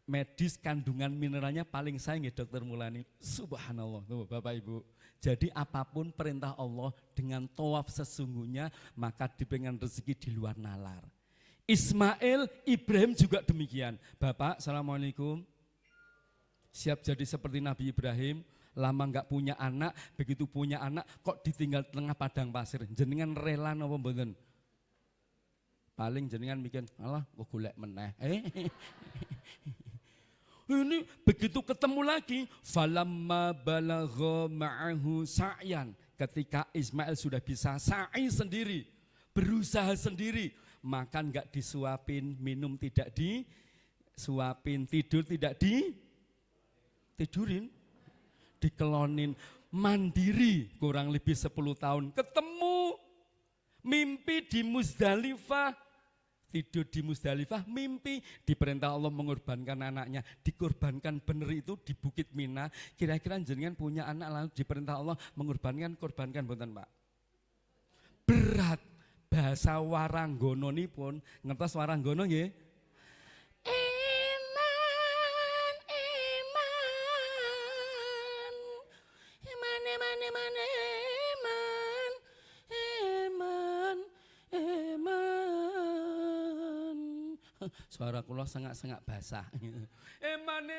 medis kandungan mineralnya paling sayang ya Dokter Mulani. Subhanallah tuh Bapak Ibu. Jadi apapun perintah Allah dengan tawaf sesungguhnya maka diberikan rezeki di luar nalar. Ismail, Ibrahim juga demikian. Bapak, assalamualaikum. Siap jadi seperti Nabi Ibrahim, lama enggak punya anak, begitu punya anak kok ditinggal tengah padang pasir. Jenengan rela napa mboten? Paling jenengan mikir, alah kok golek meneh. Ini begitu ketemu lagi, falamma balagha ma'ahu sa'yan. Ketika Ismail sudah bisa sa'i sendiri, berusaha sendiri, makan enggak disuapin, minum tidak disuapin, tidur tidak ditidurin, dikelonin, mandiri kurang lebih 10 tahun. Ketemu, mimpi di Muzdalifah, tidur di Muzdalifah, mimpi diperintah Allah mengorbankan anaknya, dikorbankan bener itu di Bukit Mina. Kira-kira jenengan punya anak lalu diperintah Allah mengorbankan, korbankan mboten Pak? Berat. Bahasa Waranggono ini pun, ngertos Waranggono nggih? Suara kula sengak-sengak basah. Eman,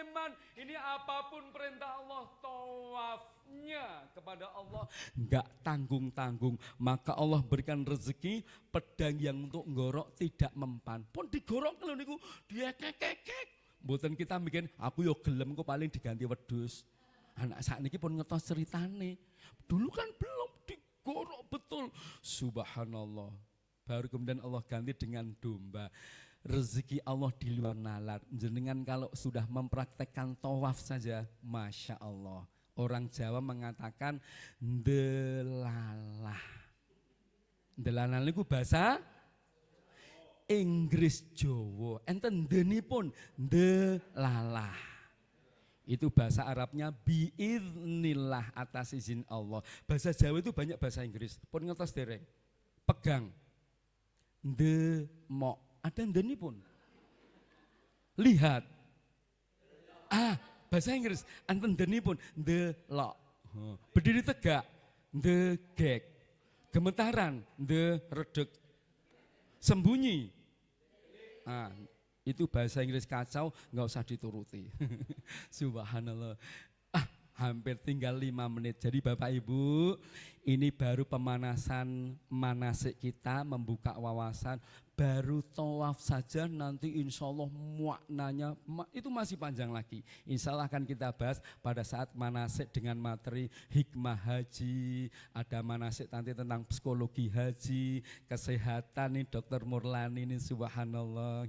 ini apapun perintah Allah, tawafnya kepada Allah enggak tanggung-tanggung. Maka Allah berikan rezeki, pedang yang untuk ngorok tidak mempan. Pun digorok kalau niku dia kekek. Mboten kita bikin, aku yo gelem kok paling diganti wedhus. Anak saat ini pun ngetos ceritane. Dulu kan belum digorok betul. Subhanallah. Baru kemudian Allah ganti dengan domba. Rezeki Allah di luar nalar. Jenengan kalau sudah mempraktekkan tawaf saja, Masya Allah. Orang Jawa mengatakan ndelalah. Ndelalah itu bahasa Inggris Jawa. Enten denipun ndelalah. Itu bahasa Arabnya biiznillah, atas izin Allah. Bahasa Jawa itu banyak bahasa Inggris. Pun ngertos dereng. Pegang. Ndemok. Ada ndeni pun. Lihat. Bahasa Inggris. Anten ndeni pun. Ndelok. Berdiri tegak. Ndegek. Gemetaran. Nderedeg. Sembunyi. Itu bahasa Inggris kacau, nggak usah dituruti. Subhanallah. Hampir tinggal 5 menit. Jadi Bapak Ibu, ini baru pemanasan manasik kita, membuka wawasan. Baru tawaf saja nanti insya Allah maknanya itu masih panjang lagi. Insya Allah akan kita bahas pada saat manasik dengan materi hikmah haji. Ada manasik nanti tentang psikologi haji, kesehatan nih Dr. Murlani ini, subhanallah.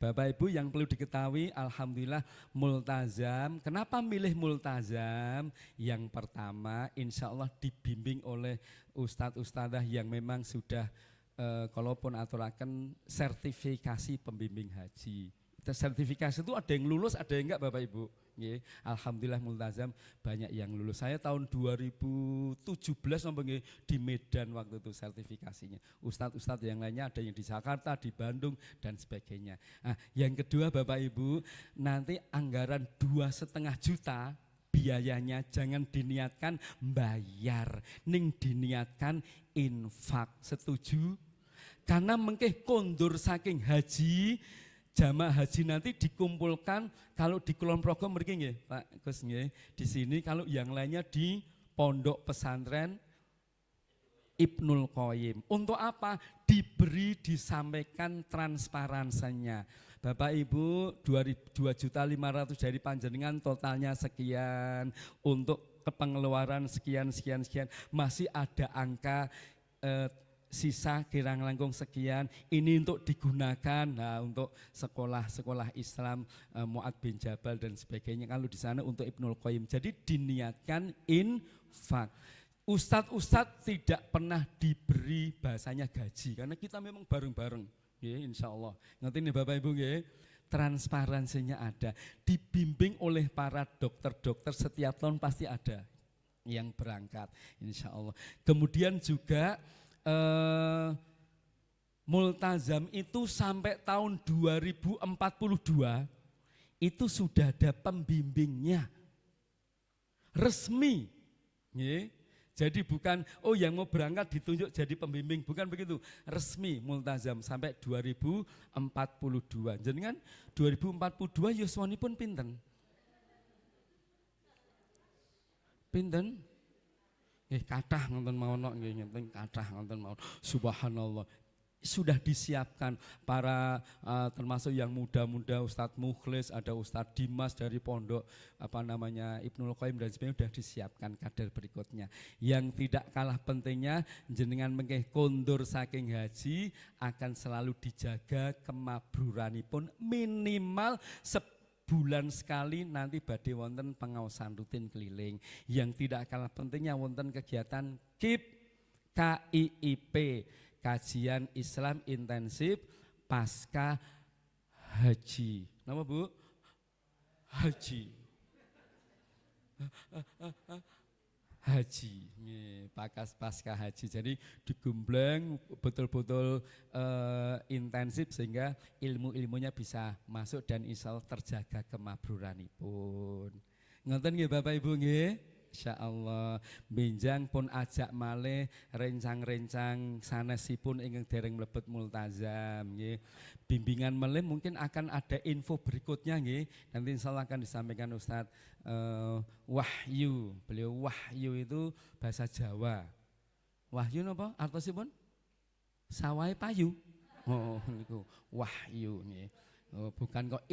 Bapak Ibu yang perlu diketahui, alhamdulillah multazam. Kenapa milih multazam? Yang pertama insya Allah dibimbing oleh ustadz-ustadzah yang memang sudah kalaupun aturakan sertifikasi pembimbing haji. Sertifikasi itu ada yang lulus, ada yang enggak Bapak Ibu. Alhamdulillah multazam banyak yang lulus. Saya tahun 2017 di Medan waktu itu sertifikasinya. Ustadz-ustadz yang lainnya ada yang di Jakarta, di Bandung dan sebagainya. Yang kedua Bapak Ibu, nanti anggaran 2,5 juta biayanya jangan diniatkan bayar, ning diniatkan infak. Setuju? Karena mengkeh kondur saking haji, jamaah haji nanti dikumpulkan kalau di Kulon Progo mriki nggih Pak Gus nggih, di sini kalau yang lainnya di pondok pesantren Ibnul Qayyim. Untuk apa? Disampaikan transparansinya. Bapak Ibu 2.500.000 dari panjenengan totalnya sekian, untuk kepengeluaran sekian, masih ada angka sisa kirang langkung sekian, ini untuk digunakan untuk sekolah-sekolah Islam Mu'ad bin Jabal dan sebagainya kalau di sana untuk Ibnul Qayyim. Jadi diniatkan infak. Ustadz-ustadz tidak pernah diberi bahasanya gaji karena kita memang bareng-bareng. Ya, insya Allah. Nanti nih Bapak Ibu ya, transparansinya ada. Dibimbing oleh para dokter-dokter setiap tahun pasti ada yang berangkat, insya Allah. Kemudian juga multazam itu sampai tahun 2042 itu sudah ada pembimbingnya resmi. Jadi bukan yang mau berangkat ditunjuk jadi pembimbing, bukan begitu. Resmi multazam sampai 2042. Jadi kan 2042 yuswanipun pinten? Pinten? Kathah ngoten mawono nggih, ngenten kathah ngoten mawon. Subhanallah. Sudah disiapkan para termasuk yang muda-muda, Ustadz Mukhlis, ada Ustadz Dimas dari pondok Ibnul Qayyim dan sebagainya, sudah disiapkan kader berikutnya. Yang tidak kalah pentingnya jenengan mengkeh kondur saking haji akan selalu dijaga kemabruranipun minimal bulan sekali nanti badhe wonten pengawasan rutin keliling. Yang tidak kalah pentingnya wonten kegiatan KIIP, kajian Islam intensif pasca haji. Nama Bu? Haji. Haji, pasca haji. Jadi digembleng betul-betul intensif sehingga ilmu-ilmunya bisa masuk dan insya Allah terjaga kemabruranipun. Ngoten nggih Bapak Ibu nggih? Insyaallah benjang pun ajak malih rencang-rencang sanesipun ingkang dereng mlebet multazam nggih. Bimbingan malih mungkin akan ada info berikutnya nggih. Nanti insyaallah akan disampaikan Ustadz Wahyu. Beliau Wahyu itu bahasa Jawa. Wahyu napa artosipun? Sawai payu. Niku Wahyu nggih. Bukan kok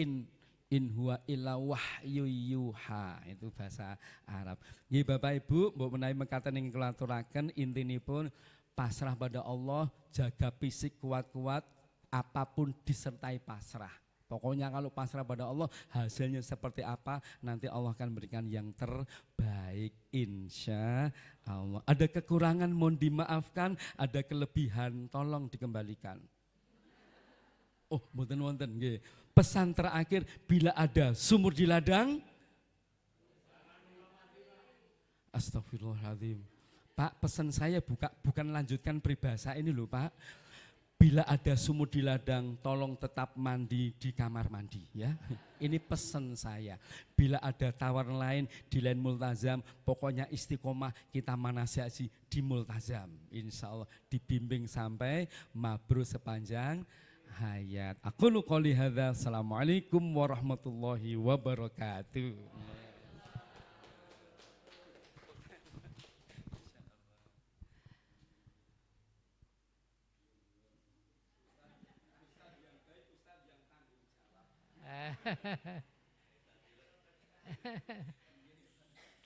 in huwa illa wahyu yuha, itu bahasa Arab. Nggih Bapak Ibu, mbok menawi mekaten ing kula aturaken intinipun pasrah pada Allah, jaga fisik kuat-kuat, apapun disertai pasrah. Pokoknya kalau pasrah pada Allah, hasilnya seperti apa nanti Allah akan berikan yang terbaik insya Allah. Ada kekurangan mohon dimaafkan, ada kelebihan tolong dikembalikan. Mboten wonten nggih. Pesan terakhir, bila ada sumur di ladang, Astagfirullahaladzim. Pak, pesan saya bukan lanjutkan peribahasa ini loh Pak. Bila ada sumur di ladang, tolong tetap mandi di kamar mandi ya. Ini pesan saya. Bila ada tawaran lain di lain multazam, pokoknya istiqomah kita manasihati di multazam. Insya Allah dibimbing sampai mabrur sepanjang hayat. Aku qouli hadza. Assalamualaikum warahmatullahi wabarakatuh.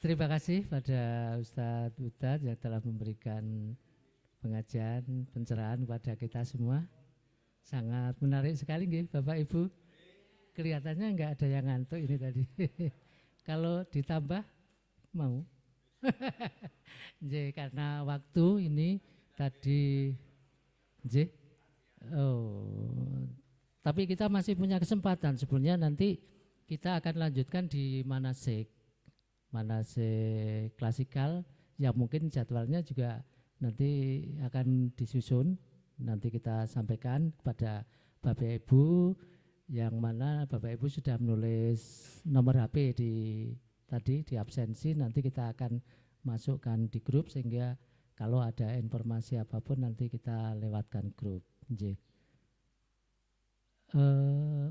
Terima kasih pada Ustadz Butat yang telah memberikan pengajian, pencerahan kepada kita semua. Sangat menarik sekali nggih Bapak Ibu. Kelihatannya enggak ada yang ngantuk ini tadi. Kalau ditambah mau. Nggih, karena waktu ini tadi nggih. Tapi kita masih punya kesempatan. Sebenarnya nanti kita akan lanjutkan di manasik klasikal yang mungkin jadwalnya juga nanti akan disusun. Nanti kita sampaikan kepada Bapak Ibu, yang mana Bapak Ibu sudah menulis nomor HP di absensi. Nanti kita akan masukkan di grup sehingga kalau ada informasi apapun nanti kita lewatkan grup.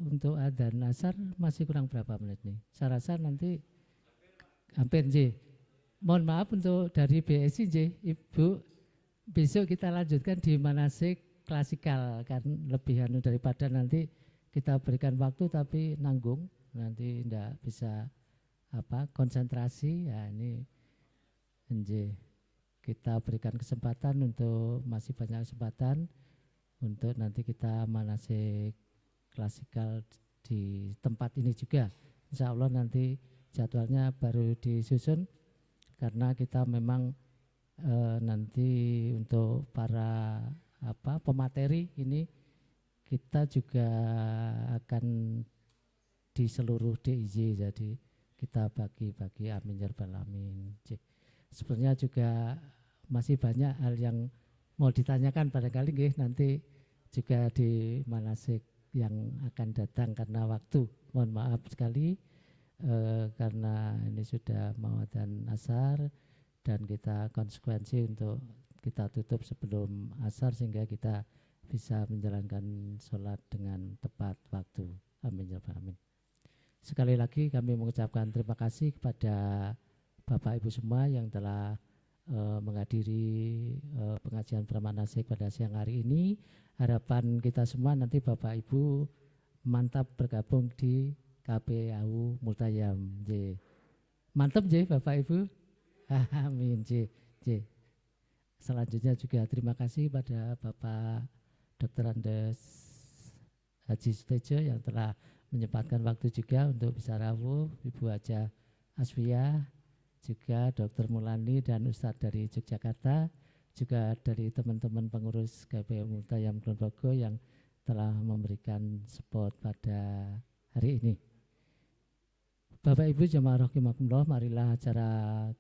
Untuk adzan asar masih kurang berapa menit nih? Saya rasa nanti hampir Mohon maaf untuk dari BSI Ibu, besok kita lanjutkan di manasik klasikal kan lebih daripada nanti kita berikan waktu tapi nanggung nanti tidak bisa konsentrasi ya. Ini kita berikan kesempatan untuk masih banyak kesempatan untuk nanti kita manasik klasikal di tempat ini juga. Insya Allah nanti jadwalnya baru disusun karena kita memang nanti untuk para pemateri ini kita juga akan di seluruh DIY, jadi kita bagi-bagi. Amin ya rabbal alamin. Sebenarnya juga masih banyak hal yang mau ditanyakan barangkali nggih nanti juga di manasik yang akan datang karena waktu. Mohon maaf sekali karena ini sudah mau adzan asar dan kita konsekuensi untuk kita tutup sebelum asar sehingga kita bisa menjalankan sholat dengan tepat waktu. Amin ya rabbal alamin. Sekali lagi kami mengucapkan terima kasih kepada Bapak Ibu semua yang telah menghadiri pengajian pramanasik pada siang hari ini. Harapan kita semua nanti Bapak Ibu mantap bergabung di KPAU Multazam. Mantap Bapak Ibu. Amin. Selanjutnya juga terima kasih pada Bapak Dr. Andes Haji Sutejo yang telah menyempatkan waktu juga untuk bisa rawuh, Ibu Haja Asfiyah, juga Dr. Mulani dan Ustadz dari Yogyakarta, juga dari teman-teman pengurus KPAU Multazam Kulon Progo yang telah memberikan support pada hari ini. Bapak Ibu jemaah rahimakumullah, marilah acara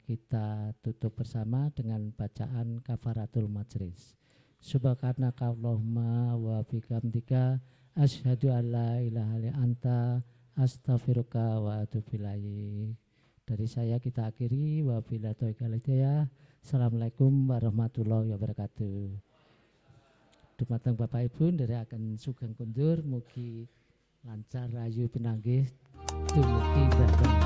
kita tutup bersama dengan bacaan kafaratul majlis. Subhanaka Allahumma wa bihamdika asyhadu an la ilaha illa anta astaghfiruka wa atubu ilaik. Dari saya kita akhiri wa billahi taufiq wal hidayah. Assalamualaikum warahmatullahi wabarakatuh. Dumateng Bapak Ibu ndherek akan sugeng kundur mugi lancar rayu pinanggih dumugi bareng.